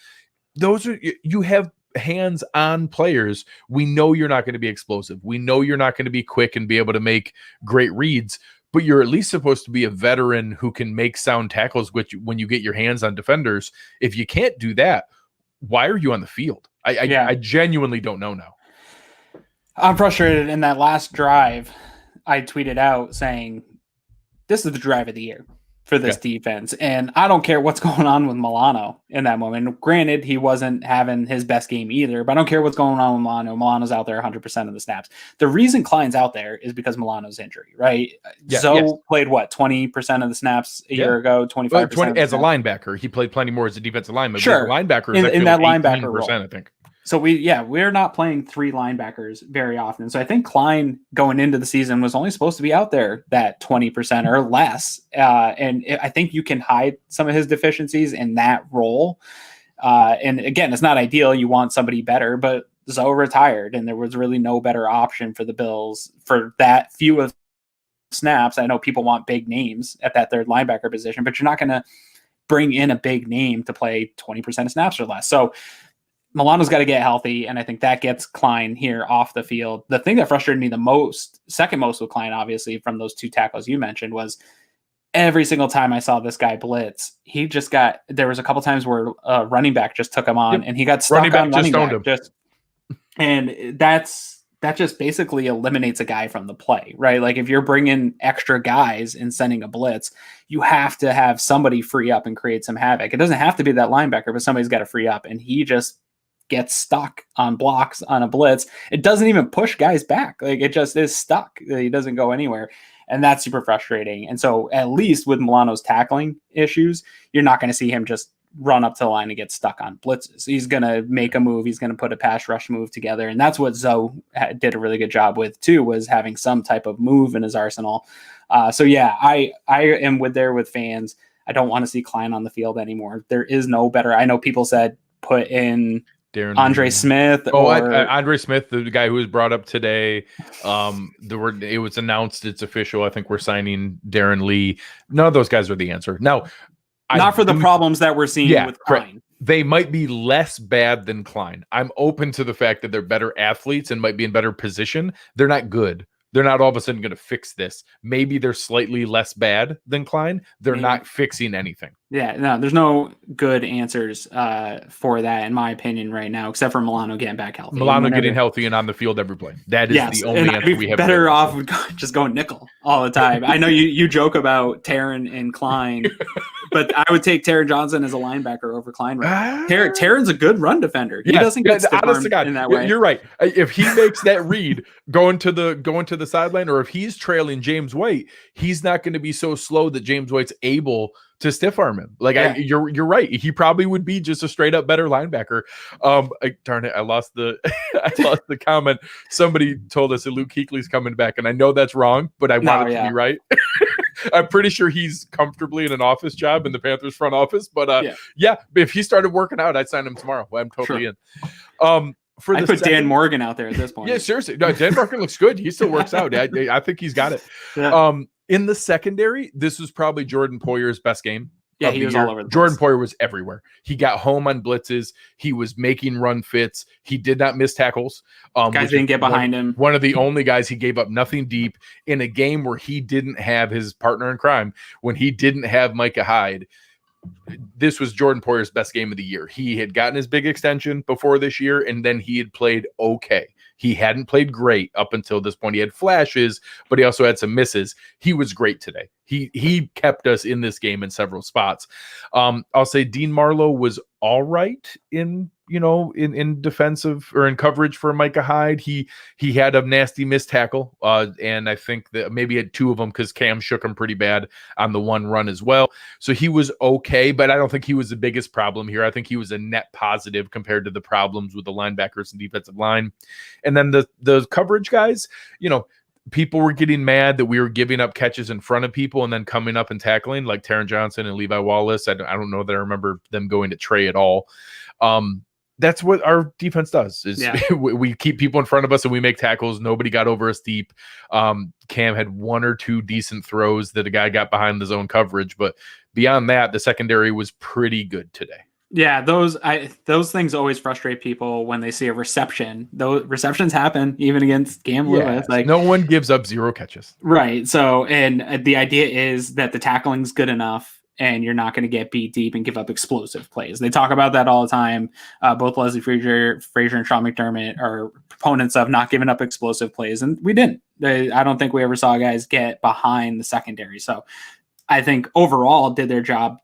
You have hands on players. We know you're not going to be explosive. We know you're not going to be quick and be able to make great reads, but you're at least supposed to be a veteran who can make sound tackles when you get your hands on defenders. If you can't do that, why are you on the field? I genuinely don't know now. I'm frustrated. In that last drive, I tweeted out saying, this is the drive of the year for this defense. And I don't care what's going on with Milano in that moment. Granted, he wasn't having his best game either, but I don't care what's going on with Milano. Milano's out there 100% of the snaps. The reason Klein's out there is because Milano's injury, right? Played 20% of the snaps a year ago, 25% as a linebacker. He played plenty more as a defensive lineman. Sure. Linebacker in that linebacker role, I think. So we're not playing 3 linebackers very often. So I think Klein going into the season was only supposed to be out there that 20% or less. And I think you can hide some of his deficiencies in that role. And again, it's not ideal. You want somebody better, but Zoe retired and there was really no better option for the Bills for that few of snaps. I know people want big names at that third linebacker position, but you're not going to bring in a big name to play 20% of snaps or less. So Milano's got to get healthy, and I think that gets Klein here off the field. The thing that frustrated me the most, second most with Klein, obviously, from those two tackles you mentioned, was every single time I saw this guy blitz, there was a couple times where a running back just took him on, and he got stuck on running back. And that just basically eliminates a guy from the play, right? Like if you're bringing extra guys and sending a blitz, you have to have somebody free up and create some havoc. It doesn't have to be that linebacker, but somebody's got to free up, and he just gets stuck on blocks on a blitz. It doesn't even push guys back. Like it just is stuck. He doesn't go anywhere. And that's super frustrating. And so at least with Milano's tackling issues, you're not going to see him just run up to the line and get stuck on blitzes. He's going to make a move. He's going to put a pass rush move together. And that's what Zoe did a really good job with too, was having some type of move in his arsenal. So yeah, I am with fans. I don't want to see Klein on the field anymore. There is no better. I know people said put in Andre Smith. Andre Smith, the guy who was brought up today. It was announced, it's official. I think we're signing Darren Lee. None of those guys are the answer. Now, not for the problems that we're seeing with Klein. Right. They might be less bad than Klein. I'm open to the fact that they're better athletes and might be in better position. They're not good. They're not all of a sudden going to fix this. Maybe they're slightly less bad than Klein. They're not fixing anything. Yeah, no, there's no good answers for that, in my opinion, right now, except for Milano getting back healthy. Getting healthy and on the field every play. That is the only answer we have. Better off just going nickel all the time. I know you joke about Taron and Klein, but I would take Taron Johnson as a linebacker over Klein. Taron's a good run defender. He doesn't get stiff-armed in that way. You're right. If he makes that read going to the sideline, or if he's trailing James White, he's not going to be so slow that James White's able to stiff arm him. You're right. He probably would be just a straight up better linebacker. Darn it, I lost the comment. Somebody told us that Luke Kuechly's coming back, and I know that's wrong, but I want it to be right. I'm pretty sure he's comfortably in an office job in the Panthers front office. But if he started working out, I'd sign him tomorrow. I'm totally in. I put Dan Morgan out there at this point. Yeah, seriously. No, Dan Morgan looks good. He still works out. I think he's got it. Yeah. In the secondary, this was probably Jordan Poyer's best game. Yeah, he was all over the place. Jordan Poyer was everywhere. He got home on blitzes. He was making run fits. He did not miss tackles. Guys didn't get behind him. One of the only guys. He gave up nothing deep in a game where he didn't have his partner in crime, when he didn't have Micah Hyde. This was Jordan Poyer's best game of the year. He had gotten his big extension before this year, and then he had played okay. He hadn't played great up until this point. He had flashes, but he also had some misses. He was great today. He kept us in this game in several spots. I'll say Dean Marlowe was all right in defensive or in coverage for Micah Hyde. He had a nasty missed tackle, and I think that maybe had two of them because Cam shook him pretty bad on the one run as well. So he was okay, but I don't think he was the biggest problem here. I think he was a net positive compared to the problems with the linebackers and defensive line. And then the coverage guys, people were getting mad that we were giving up catches in front of people and then coming up and tackling, like Taron Johnson and Levi Wallace. I don't know that I remember them going to Trey at all. That's what our defense does is we keep people in front of us and we make tackles. Nobody got over us deep. Cam had one or two decent throws that a guy got behind the zone coverage, but beyond that, the secondary was pretty good today. Yeah, those things always frustrate people when they see a reception. Those receptions happen even against Cam Lewis. Like no one gives up zero catches. Right. So, and the idea is that the tackling's good enough and you're not going to get beat deep and give up explosive plays. They talk about that all the time. Both Leslie Frazier and Sean McDermott are proponents of not giving up explosive plays, and we didn't. I don't think we ever saw guys get behind the secondary. So I think overall did their job.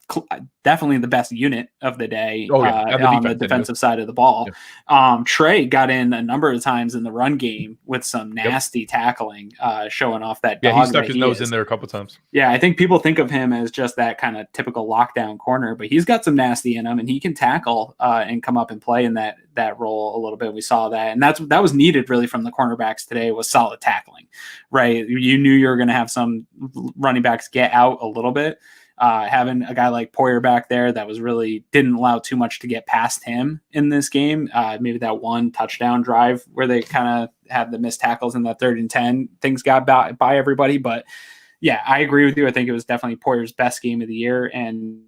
Definitely the best unit of the day on the defensive side of the ball. Yeah. Trey got in a number of times in the run game with some nasty tackling, showing off that dog. Yeah, he stuck his nose in there a couple times. Yeah, I think people think of him as just that kind of typical lockdown corner, but he's got some nasty in him, and he can tackle and come up and play in that role a little bit. We saw that, and that was needed really from the cornerbacks today, was solid tackling, right? You knew you were going to have some running backs get out a little bit. Having a guy like Poyer back there that was really didn't allow too much to get past him in this game. Maybe that one touchdown drive where they kind of had the missed tackles in that 3rd and 10, things got by everybody. But yeah, I agree with you. I think it was definitely Poyer's best game of the year. And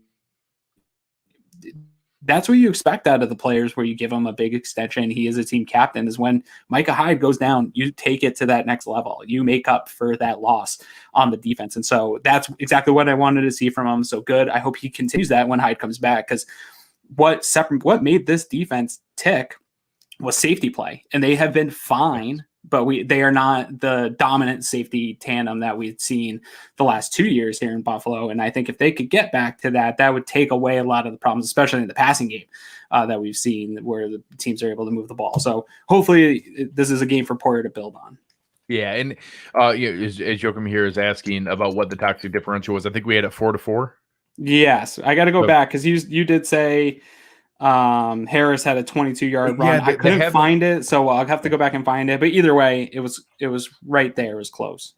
that's what you expect out of the players where you give them a big extension. He is a team captain, is when Micah Hyde goes down, you take it to that next level. You make up for that loss on the defense. And so that's exactly what I wanted to see from him. So good. I hope he continues that when Hyde comes back, because what made this defense tick was safety play. And they have been fine, but they are not the dominant safety tandem that we've seen the last 2 years here in Buffalo. And I think if they could get back to that, that would take away a lot of the problems, especially in the passing game that we've seen where the teams are able to move the ball. So hopefully this is a game for Poyer to build on. Yeah, and as Joachim here is asking about what the toxic differential was, I think we had it 4-4. Yes, I got to go back because you did say Harris had a 22-yard run. I couldn't find it, so I'll have to go back and find it. But either way, it was right there. It was close.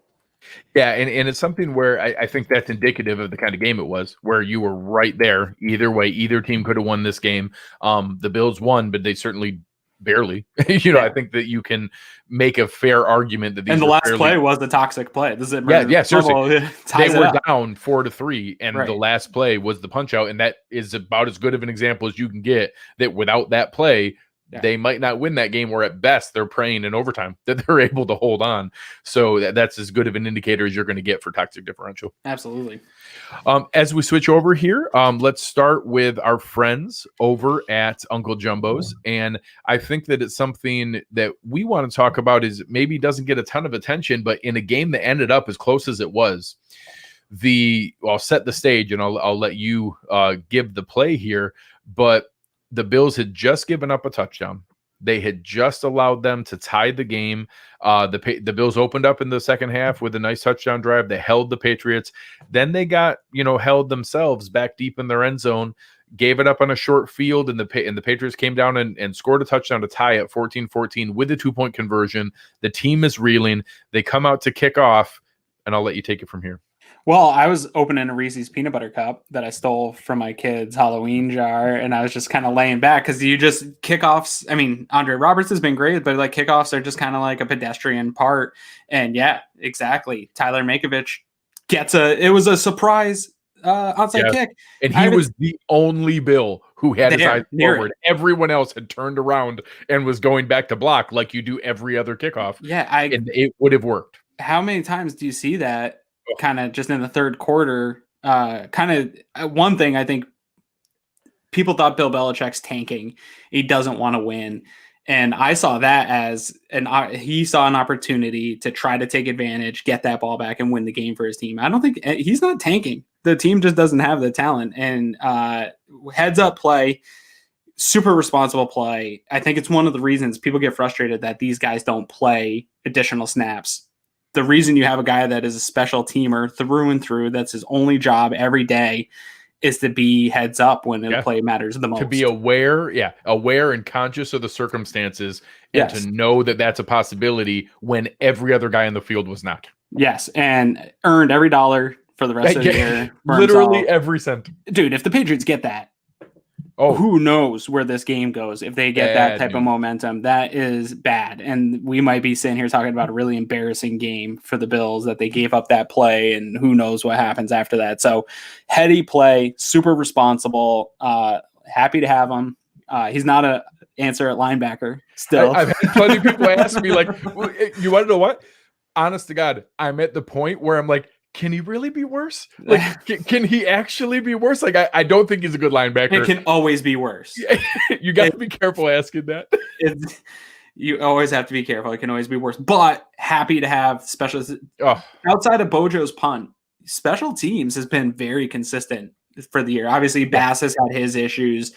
Yeah, and it's something where I think that's indicative of the kind of game it was, where you were right there. Either way, either team could have won this game. The Bills won, but they certainly barely. I think that you can make a fair argument that these. And the last play was the toxic play. This is seriously. They were down 4-3, and the last play was the punch out, and that is about as good of an example as you can get. That without that play, they might not win that game, or at best they're praying in overtime that they're able to hold on. So that's as good of an indicator as you're going to get for toxic differential. Absolutely. As we switch over here, let's start with our friends over at Uncle Jumbo's. And I think that it's something that we want to talk about is maybe doesn't get a ton of attention, but in a game that ended up as close as it was, I'll set the stage and I'll let you give the play here, but the Bills had just given up a touchdown. They had just allowed them to tie the game. The Bills opened up in the second half with a nice touchdown drive. They held the Patriots. Then they got, held themselves back deep in their end zone, gave it up on a short field, and the Patriots came down and scored a touchdown to tie it 14-14 with a 2-point conversion. The team is reeling. They come out to kick off, and I'll let you take it from here. Well, I was opening a Reese's peanut butter cup that I stole from my kid's Halloween jar, and I was just kind of laying back because you just kickoffs. I mean, Andre Roberts has been great, but like kickoffs are just kind of like a pedestrian part. And yeah, exactly. Tyler Makovich it was a surprise outside kick. And he was the only Bill who had his eyes forward. Everyone else had turned around and was going back to block like you do every other kickoff. Yeah, and it would have worked. How many times do you see that? Kind of just in the third quarter, one thing I think people thought Bill Belichick's tanking. He doesn't want to win. And I saw that as he saw an opportunity to try to take advantage, get that ball back and win the game for his team. I don't think he's not tanking. The team just doesn't have the talent and heads up play, super responsible play. I think it's one of the reasons people get frustrated that these guys don't play additional snaps. The reason you have a guy that is a special teamer through and through, that's his only job every day, is to be heads up when the play matters the most. To be aware and conscious of the circumstances, and to know that that's a possibility when every other guy in the field was not. Yes, and earned every dollar for the rest of the year. Literally every cent. Dude, if the Patriots get that, who knows where this game goes if they get that type of momentum. That is bad. And we might be sitting here talking about a really embarrassing game for the Bills that they gave up that play, and who knows what happens after that. So heady play, super responsible. Happy to have him. He's not an answer at linebacker still. I've had plenty of people ask me, like, you want to know what? Honest to God, I'm at the point where I'm like, can he really be worse? Like, can he actually be worse? Like, I don't think he's a good linebacker. It can always be worse. You got to be careful asking that. You always have to be careful. It can always be worse. But happy to have specialists. Outside of Bojo's punt, special teams has been very consistent for the year. Obviously, Bass has had his issues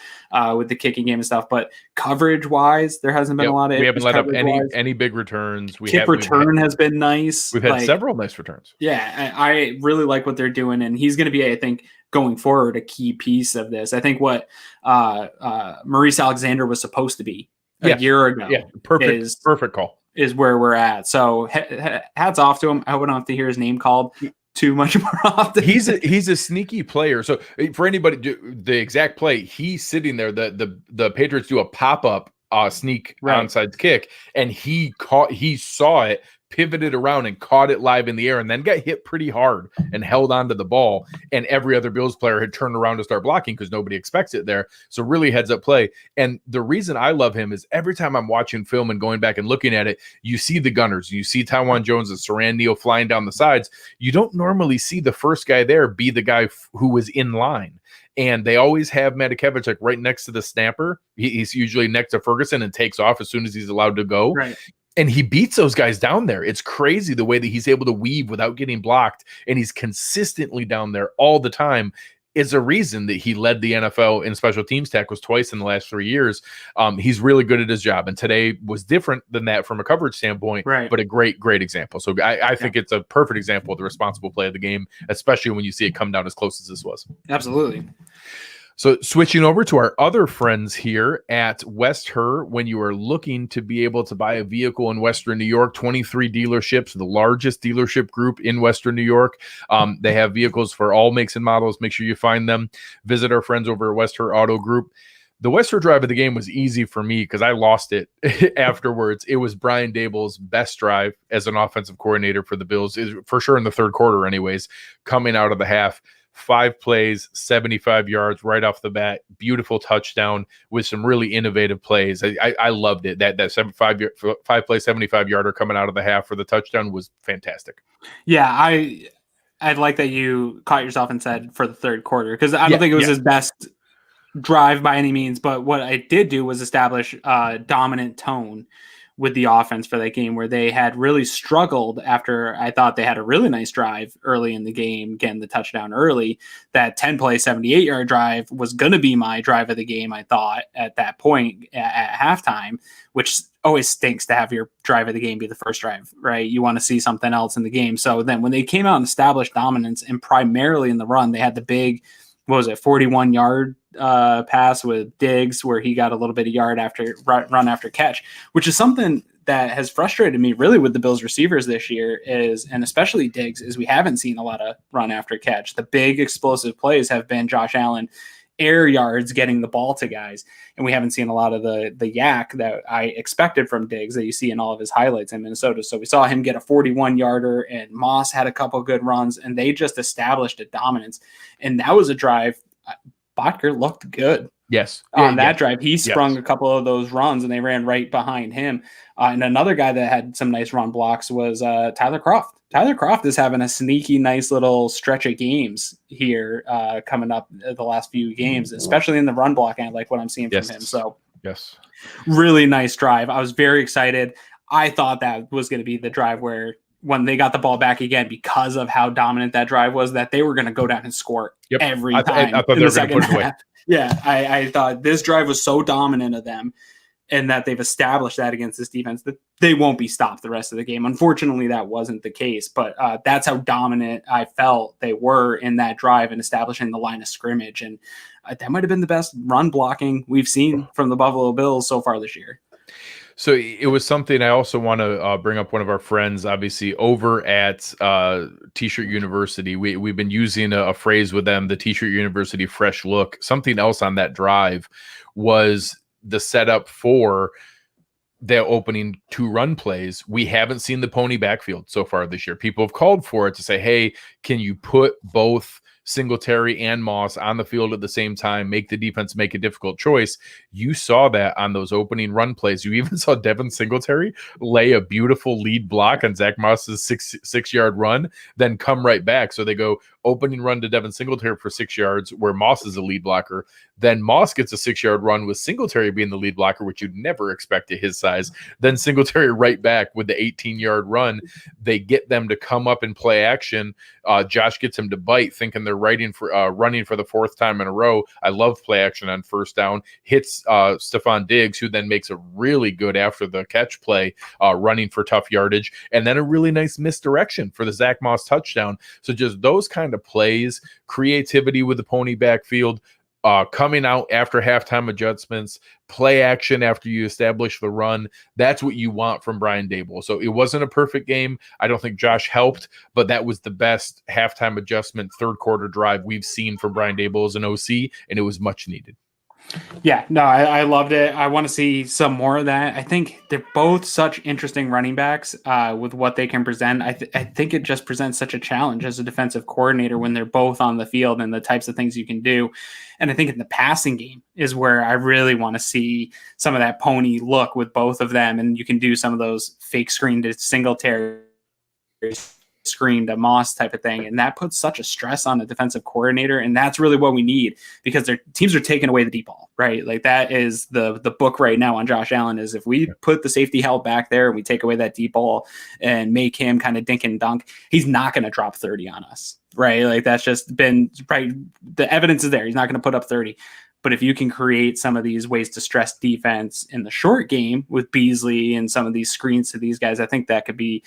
with the kicking game and stuff, but coverage-wise, there hasn't been a lot of issues. We haven't let up any big returns. Kick return has been nice. We've had several nice returns. Yeah, I really like what they're doing, and he's going to be, I think, going forward, a key piece of this. I think what Maurice Alexander was supposed to be a year ago. Yeah, perfect call. Is where we're at. So hats off to him. I hope I don't have to hear his name called too much more often. He's a sneaky player. So for anybody, the exact play, he's sitting there. The Patriots do a pop-up sneak onside kick, and he saw it, pivoted around and caught it live in the air, and then got hit pretty hard and held onto the ball. And every other Bills player had turned around to start blocking because nobody expects it there. So really heads up play. And the reason I love him is every time I'm watching film and going back and looking at it, you see the gunners, you see Tywan Jones and Saran Neal flying down the sides. You don't normally see the first guy there be the guy who was in line. And they always have Matakevich like right next to the snapper. He's usually next to Ferguson and takes off as soon as he's allowed to go. Right. And he beats those guys down there. It's crazy the way that he's able to weave without getting blocked. And he's consistently down there all the time. Is a reason that he led the NFL in special teams tackles twice in the last 3 years. He's really good at his job. And today was different than that from a coverage standpoint, but a great example. So I think it's a perfect example of the responsible play of the game, especially when you see it come down as close as this was. Absolutely. So switching over to our other friends here at West Her, when you are looking to be able to buy a vehicle in Western New York, 23 dealerships, the largest dealership group in Western New York. They have vehicles for all makes and models. Make sure you find them. Visit our friends over at West Her Auto Group. The West Her drive of the game was easy for me because I lost it afterwards. It was Brian Daboll's best drive as an offensive coordinator for the Bills, for sure in the third quarter anyways, coming out of the half. 5 plays, 75 yards right off the bat. Beautiful touchdown with some really innovative plays. I loved it. That 5-play, 75-yarder coming out of the half for the touchdown was fantastic. Yeah, I'd like that you caught yourself and said for the third quarter, because I don't think it was his best drive by any means. But what I did do was establish a dominant tone with the offense for that game, where they had really struggled after I thought they had a really nice drive early in the game, getting the touchdown early. That 10-play, 78-yard drive was going to be my drive of the game, I thought, at that point at halftime, which always stinks to have your drive of the game be the first drive, right? You want to see something else in the game. So then when they came out and established dominance, and primarily in the run, they had the big, 41-yard pass with Diggs, where he got a little bit of yard after run after catch, which is something that has frustrated me really with the Bills receivers this year and especially Diggs, is we haven't seen a lot of run after catch. The big explosive plays have been Josh Allen air yards getting the ball to guys, and we haven't seen a lot of the yak that I expected from Diggs that you see in all of his highlights in Minnesota. So we saw him get a 41-yarder, and Moss had a couple good runs, and they just established a dominance. And that was a drive. Butker looked good. Yes. On that drive, he sprung a couple of those runs, and they ran right behind him. And another guy that had some nice run blocks was Tyler Kroft. Tyler Kroft is having a sneaky, nice little stretch of games here coming up the last few games, especially in the run blocking. I like what I'm seeing from him. So, really nice drive. I was very excited. I thought that was going to be the drive where, when they got the ball back again, because of how dominant that drive was, that they were going to go down and score every time. I thought they were going to put it away. Yeah, I thought this drive was so dominant of them, and that they've established that against this defense, that they won't be stopped the rest of the game. Unfortunately, that wasn't the case, but that's how dominant I felt they were in that drive and establishing the line of scrimmage. And that might have been the best run blocking we've seen from the Buffalo Bills so far this year. So it was something I also want to bring up. One of our friends, obviously, over at T-Shirt University, we've been using a phrase with them, the T-Shirt University fresh look. Something else on that drive was the setup for the opening 2 run plays. We haven't seen the pony backfield so far this year. People have called for it to say, hey, can you put both Singletary and Moss on the field at the same time, make the defense make a difficult choice? You saw that on those opening run plays. You even saw Devin Singletary lay a beautiful lead block on Zach Moss's 6-yard run, then come right back. So they go opening run to Devin Singletary for 6 yards, where Moss is a lead blocker. Then Moss gets a 6-yard run with Singletary being the lead blocker, which you'd never expect at his size. Then Singletary right back with the 18-yard run. They get them to come up and play action. Josh gets him to bite, thinking they're running for the 4th time in a row. I love play action on first down. Hits Stephon Diggs, who then makes a really good after the catch play, running for tough yardage, and then a really nice misdirection for the Zach Moss touchdown. So just those kind of plays, creativity with the pony backfield, coming out after halftime adjustments, play action after you establish the run. That's what you want from Brian Daboll. So it wasn't a perfect game. I don't think Josh helped, but that was the best halftime adjustment third quarter drive we've seen from Brian Daboll as an OC, and it was much needed. Yeah, no, I loved it. I want to see some more of that. I think they're both such interesting running backs with what they can present. I think it just presents such a challenge as a defensive coordinator when they're both on the field and the types of things you can do. And I think in the passing game is where I really want to see some of that pony look with both of them. And you can do some of those fake screen to Singletary, screen to Moss type of thing, and that puts such a stress on the defensive coordinator, and that's really what we need because their teams are taking away the deep ball, right? Like that is the book right now on Josh Allen is if we put the safety held back there and we take away that deep ball and make him kind of dink and dunk, he's not going to drop 30 on us, right? Like that's just been right. The evidence is there. He's not going to put up 30. But if you can create some of these ways to stress defense in the short game with Beasley and some of these screens to these guys, I think that could be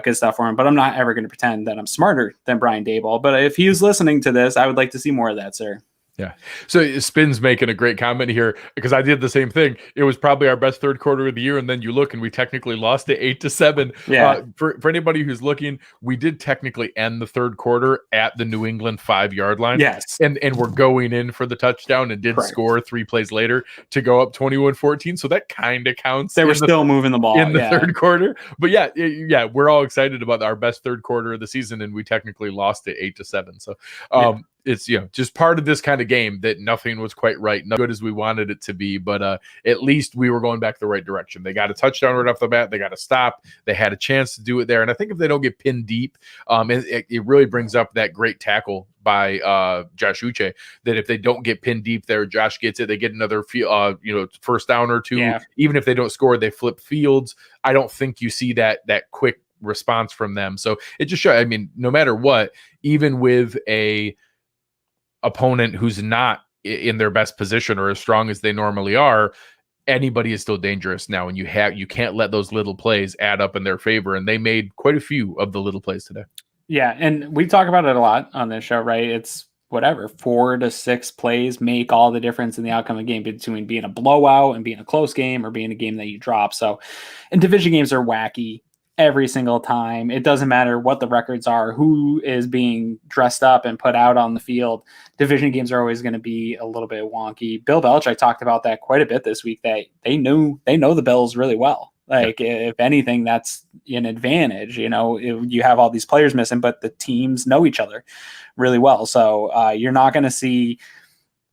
good stuff for him. But I'm not ever going to pretend that I'm smarter than Brian Daboll. But if he was listening to this, I would like to see more of that, sir. Yeah. So Spin's making a great comment here because I did the same thing. It was probably our best third quarter of the year. And then you look and we technically lost it 8-7. Yeah. For anybody who's looking, we did technically end the third quarter at the New England 5-yard line. Yes. And we're going in for the touchdown and did score 3 plays later to go up 21-14. So that kind of counts. They were still moving the ball in the third quarter. But yeah, we're all excited about our best third quarter of the season. And we technically lost it 8-7. So, it's just part of this kind of game that nothing was quite right, not good as we wanted it to be, but at least we were going back the right direction. They got a touchdown right off the bat. They got a stop. They had a chance to do it there, and I think if they don't get pinned deep, it really brings up that great tackle by Josh Uche that if they don't get pinned deep there, Josh gets it. They get another first down or two. Yeah. Even if they don't score, they flip fields. I don't think you see that quick response from them. So it just shows. I mean, no matter what, even with a opponent who's not in their best position or as strong as they normally are, anybody is still dangerous now, and you can't let those little plays add up in their favor, and they made quite a few of the little plays today. Yeah, and we talk about it a lot on this show, right? It's 4 to 6 plays make all the difference in the outcome of the game between being a blowout and being a close game or being a game that you drop. So, and division games are wacky every single time. It doesn't matter what the records are, who is being dressed up and put out on the field. Division games are always going to be a little bit wonky. Bill Belichick talked about that quite a bit this week, that they know the Bills really well. Like, if anything, that's an advantage. You have all these players missing, but the teams know each other really well. So you're not going to see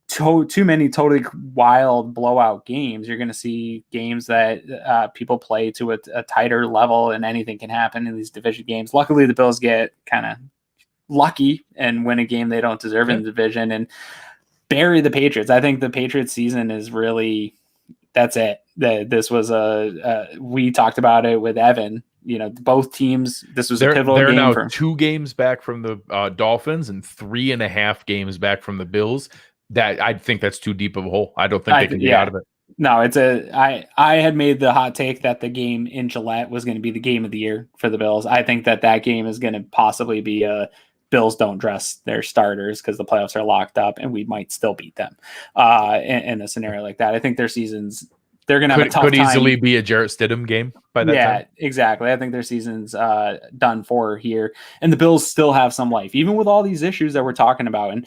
too many totally wild blowout games. You're going to see games that people play to a tighter level, and anything can happen in these division games. Luckily, the Bills get kind of lucky and win a game they don't deserve in the division and bury the Patriots. I think the Patriots season is really, that's it. This was we talked about it with Evan. Both teams, this was a pivotal game. They're now 2 games back from the Dolphins and 3.5 games back from the Bills. That I think that's too deep of a hole. I don't think they can get out of it. No, I had made the hot take that the game in Gillette was going to be the game of the year for the Bills. I think that game is going to possibly be Bills don't dress their starters because the playoffs are locked up and we might still beat them in a scenario like that. I think their seasons, they're going to have a tough time. Could easily be a Jarrett Stidham game by that time. Yeah, exactly. I think their season's done for here. And the Bills still have some life, even with all these issues that we're talking about. And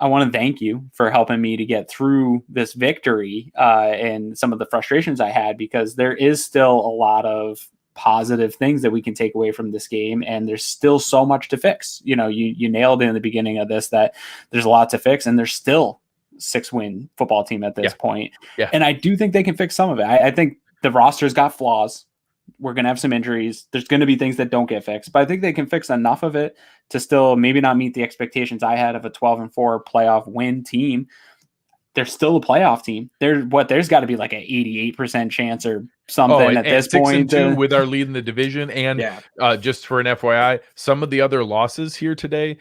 I want to thank you for helping me to get through this victory and some of the frustrations I had, because there is still a lot of positive things that we can take away from this game. And there's still so much to fix. You nailed it in the beginning of this, that there's a lot to fix, and there's still 6-win football team at this point. Yeah. And I do think they can fix some of it. I think the roster's got flaws. We're going to have some injuries. There's going to be things that don't get fixed, but I think they can fix enough of it to still maybe not meet the expectations I had of a 12-4 playoff win team. They're still a playoff team. There's got to be like an 88% chance or something at this point. 6-2 with our lead in the division. And just for an FYI, some of the other losses here today,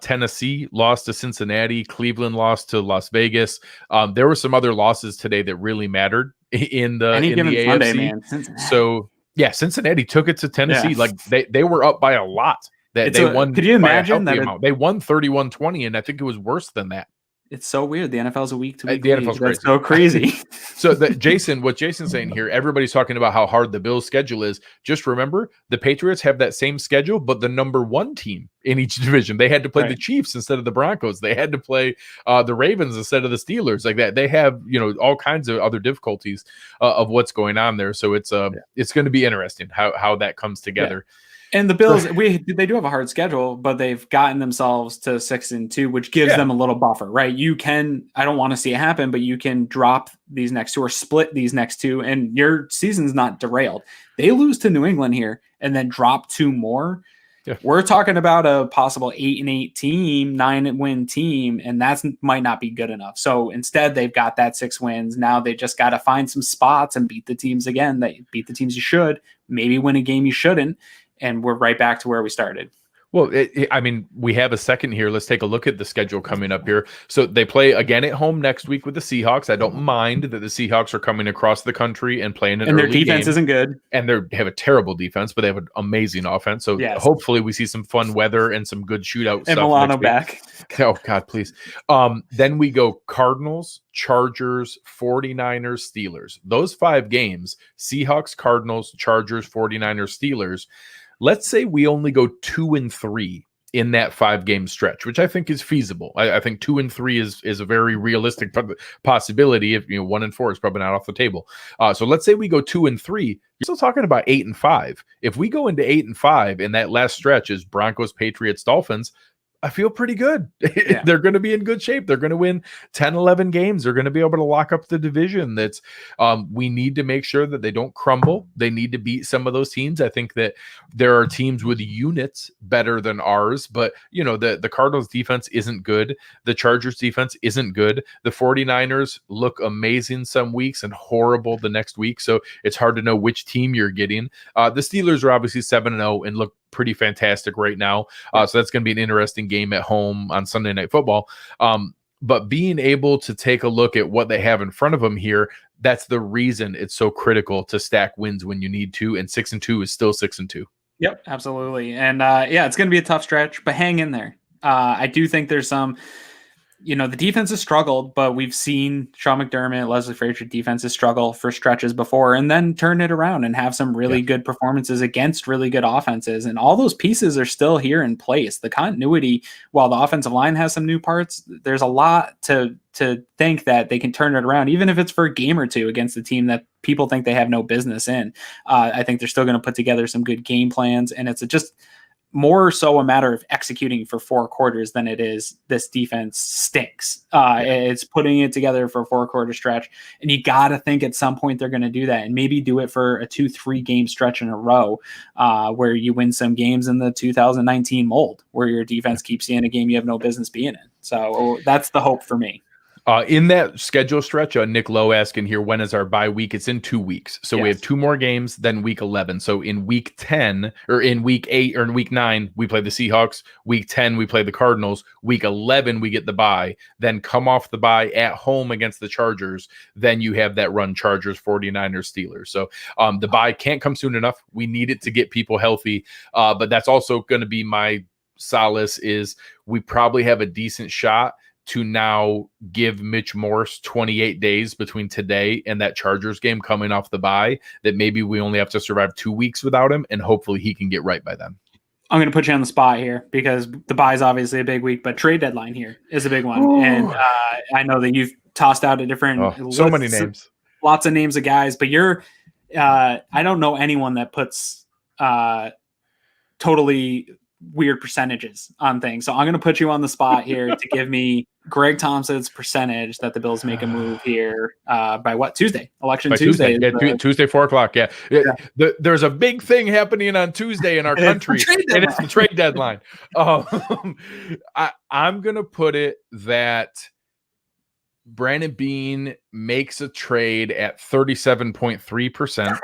Tennessee lost to Cincinnati, Cleveland lost to Las Vegas. There were some other losses today that really mattered in the AFC. Sunday, man. So yeah, Cincinnati took it to Tennessee. Like they were up by a lot. They won. Could you imagine that they won 31-20, and I think it was worse than that. It's so weird. The NFL is a week-to-week The league. NFL's That's crazy. so crazy. So what Jason's saying here, everybody's talking about how hard the Bills' schedule is. Just remember, the Patriots have that same schedule, but the number one team in each division. They had to play the Chiefs instead of the Broncos. They had to play the Ravens instead of the Steelers. Like that, they have all kinds of other difficulties of what's going on there. So it's going to be interesting how that comes together. Yeah. And the Bills, they do have a hard schedule, but they've gotten themselves to 6-2, which gives them a little buffer, right? You can, I don't want to see it happen, but you can drop these next two or split these next two, and your season's not derailed. They lose to New England here and then drop 2 more. Yeah. We're talking about a possible 8-8 team, 9-win team, and that might not be good enough. So instead, they've got that 6 wins. Now they just got to find some spots and beat the teams again. They beat the teams you should, maybe win a game you shouldn't. And we're right back to where we started. Well, we have a second here. Let's take a look at the schedule coming up here. So they play again at home next week with the Seahawks. I don't mind that the Seahawks are coming across the country and playing an early game. And their defense isn't good. And they have a terrible defense, but they have an amazing offense. So hopefully we see some fun weather and some good shootout stuff. And Milano back. Oh, God, please. Then we go Cardinals, Chargers, 49ers, Steelers. Those 5 games, Seahawks, Cardinals, Chargers, 49ers, Steelers. Let's say we only go 2-3 in that 5-game stretch, which I think is feasible. I think 2-3 is a very realistic possibility. If 1-4 is probably not off the table. So let's say we go 2-3. You're still talking about 8-5. If we go into 8-5 and that last stretch is Broncos, Patriots, Dolphins, I feel pretty good. Yeah. They're going to be in good shape. They're going to win 10, 11 games. They're going to be able to lock up the division. That's we need to make sure that they don't crumble. They need to beat some of those teams. I think that there are teams with units better than ours, but the Cardinals defense isn't good. The Chargers defense isn't good. The 49ers look amazing some weeks and horrible the next week. So it's hard to know which team you're getting. The Steelers are obviously 7-0 and look pretty fantastic right now. So that's going to be an interesting game at home on Sunday Night Football. But being able to take a look at what they have in front of them here, that's the reason it's so critical to stack wins when you need to. And 6-2 is still 6-2. Yep, absolutely. And it's going to be a tough stretch, but hang in there. I do think there's some, the defense has struggled, but we've seen Sean McDermott, Leslie Frazier defenses struggle for stretches before and then turn it around and have some really good performances against really good offenses. And all those pieces are still here in place. The continuity, while the offensive line has some new parts, there's a lot to think that they can turn it around, even if it's for a game or two against a team that people think they have no business in. I think they're still going to put together some good game plans, and it's just more so a matter of executing for 4 quarters than it is this defense stinks. It's putting it together for a 4-quarter stretch, and you got to think at some point they're going to do that and maybe do it for a 2-3 game stretch in a row where you win some games in the 2019 mold where your defense keeps you in a game you have no business being in. So that's the hope for me. In that schedule stretch, Nick Lowe asking here, when is our bye week? It's in 2 weeks. So we have 2 more games than week 11. So in week 10 or in week 8 or in week 9, we play the Seahawks. Week 10, we play the Cardinals. Week 11, we get the bye. Then come off the bye at home against the Chargers. Then you have that run Chargers, 49ers, Steelers. So the bye can't come soon enough. We need it to get people healthy. But that's also going to be my solace is we probably have a decent shot to now give Mitch Morse 28 days between today and that Chargers game coming off the bye, that maybe we only have to survive 2 weeks without him, and hopefully he can get right by then. I'm going to put you on the spot here because the bye is obviously a big week, but trade deadline here is a big one. Ooh. And I know that you've tossed out a different so many names, lots of names of guys, but you're I don't know anyone that puts totally weird percentages on things. So I'm going to put you on the spot here to give me Greg Tompsett's percentage that the Bills make a move here by what? Tuesday? Election Tuesday. Yeah, Tuesday, 4:00. Yeah. There's a big thing happening on Tuesday in our country, and it's the trade deadline. I'm going to put it that Brandon Beane makes a trade at 37.3%.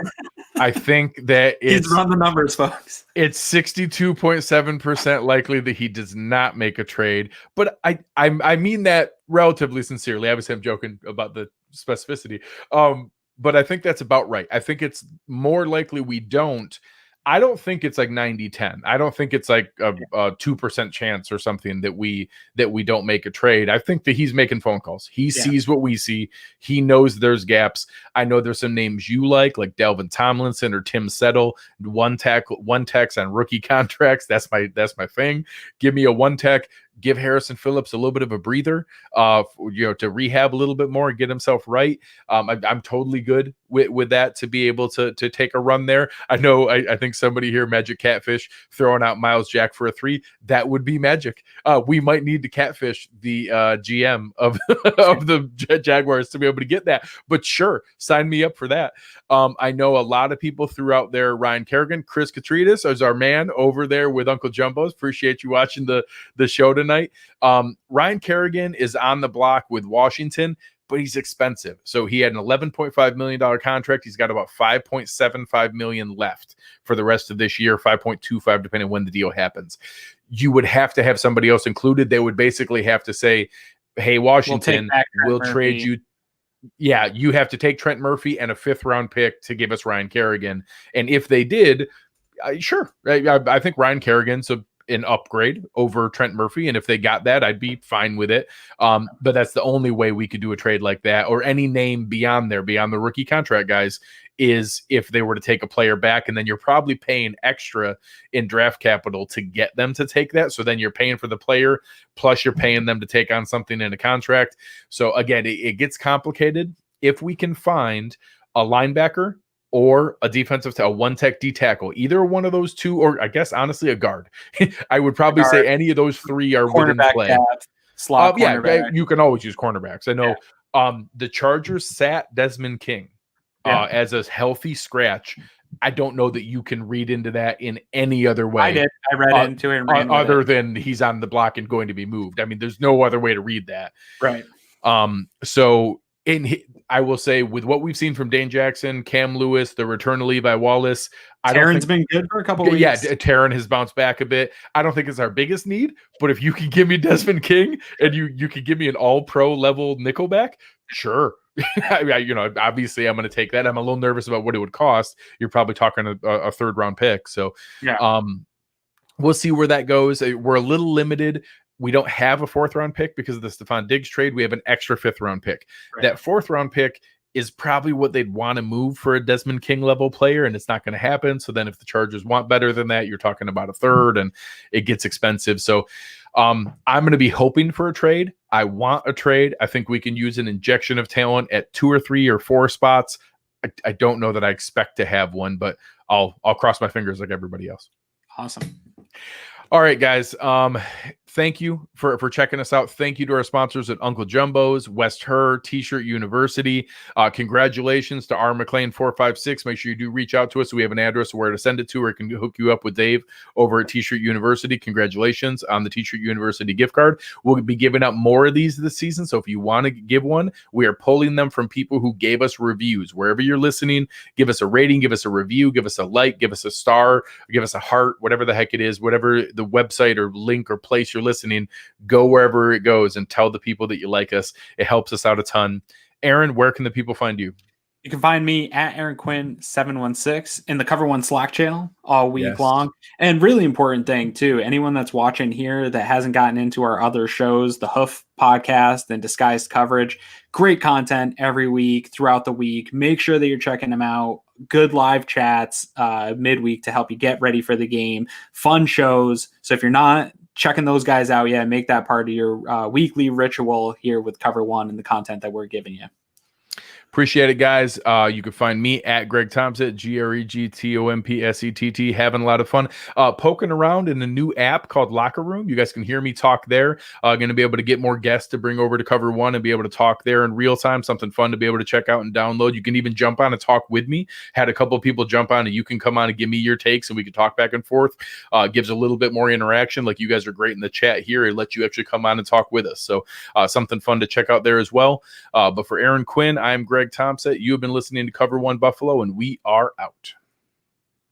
I think that he's run the numbers, folks. It's 62.7% likely that he does not make a trade, but I mean that relatively sincerely. Obviously, I'm joking about the specificity, but I think that's about right. I think it's more likely we don't. I don't think it's like 90-10. I don't think it's like a 2% chance or something that we don't make a trade. I think that he's making phone calls. He sees what we see. He knows there's gaps. I know there's some names you like Dalvin Tomlinson or Tim Settle, one techs on rookie contracts. That's my thing. Give me a one tech. Give Harrison Phillips a little bit of a breather, to rehab a little bit more and get himself right. I'm totally good with that, to be able to take a run there. I know I think somebody here, Magic Catfish, throwing out Miles Jack for a 3. That would be magic. We might need to catfish the GM of of the Jaguars to be able to get that. But sure, sign me up for that. I know a lot of people threw out there Ryan Kerrigan. Chris Katridis is our man over there with Uncle Jumbo's. Appreciate you watching the show tonight. Ryan Kerrigan is on the block with Washington, but he's expensive. So he had an $11.5 million contract. He's got about $5.75 million left for the rest of this year, 5.25 depending on when the deal happens. You would have to have somebody else included. They would basically have to say, hey, Washington, we'll trade you. Yeah, you have to take Trent Murphy and a 5th-round pick to give us Ryan Kerrigan. And if they did, sure. I think Ryan Kerrigan's an upgrade over Trent Murphy, and if they got that, I'd be fine with it. But that's the only way we could do a trade like that, or any name beyond the rookie contract guys, is if they were to take a player back, and then you're probably paying extra in draft capital to get them to take that. So then you're paying for the player, plus you're paying them to take on something in a contract. So again, it gets complicated. If we can find a linebacker or a defensive a one tech D tackle, either one of those two, or I guess honestly a guard. I would probably say any of those 3 are within play. Slot cornerback. You can always use cornerbacks. I know the Chargers sat Desmond King as a healthy scratch. I don't know that you can read into that in any other way. I did. I read into it other than he's on the block and going to be moved. I mean, there's no other way to read that. Right. So I will say, with what we've seen from Dane Jackson, Cam Lewis, the return of Levi Wallace, Taron's been good for a couple weeks. Yeah, Taron has bounced back a bit. I don't think it's our biggest need, but if you can give me Desmond King and you could give me an all-pro level nickelback, sure. Obviously I'm going to take that. I'm a little nervous about what it would cost. You're probably talking a 3rd-round pick. So we'll see where that goes. We're a little limited. We don't have a 4th-round pick because of the Stephon Diggs trade. We have an extra 5th-round pick. Right. That 4th-round pick is probably what they'd want to move for a Desmond King level player, and it's not going to happen. So then if the Chargers want better than that, you're talking about a 3rd, and it gets expensive. So I'm going to be hoping for a trade. I want a trade. I think we can use an injection of talent at 2 or 3 or 4 spots. I don't know that I expect to have one, but I'll cross my fingers like everybody else. Awesome. All right, guys. Thank you for checking us out. Thank you to our sponsors at Uncle Jumbo's, West Her, T-Shirt University. Congratulations to R. McLean 456. Make sure you do reach out to us. We have an address where to send it to, or can hook you up with Dave over at T-Shirt University. Congratulations on the T-Shirt University gift card. We'll be giving out more of these this season. So if you want to give one, we are pulling them from people who gave us reviews. Wherever you're listening, give us a rating, give us a review, give us a like, give us a star, give us a heart, whatever the heck it is, whatever the website or link or place you're listening, go wherever it goes and tell the people that you like us. It helps us out a ton. Aaron, where can the people find you? You can find me at Aaron Quinn 716 in the Cover One Slack channel all week long. And really important thing too, anyone that's watching here that hasn't gotten into our other shows, the Hoof podcast and Disguised Coverage, great content every week throughout the week. Make sure that you're checking them out. Good live chats midweek to help you get ready for the game. Fun shows. So if you're not checking those guys out yet, make that part of your weekly ritual here with Cover One and the content that we're giving you. Appreciate it, guys. You can find me at Greg Tompsett, GregTompsett, having a lot of fun. Poking around in a new app called Locker Room. You guys can hear me talk there. Going to be able to get more guests to bring over to Cover One and be able to talk there in real time. Something fun to be able to check out and download. You can even jump on and talk with me. Had a couple of people jump on and you can come on and give me your takes and we can talk back and forth. Gives a little bit more interaction. Like you guys are great in the chat here. It lets you actually come on and talk with us. So something fun to check out there as well. But for Aaron Quinn, I'm Greg Tompsett. You have been listening to Cover One Buffalo, and we are out.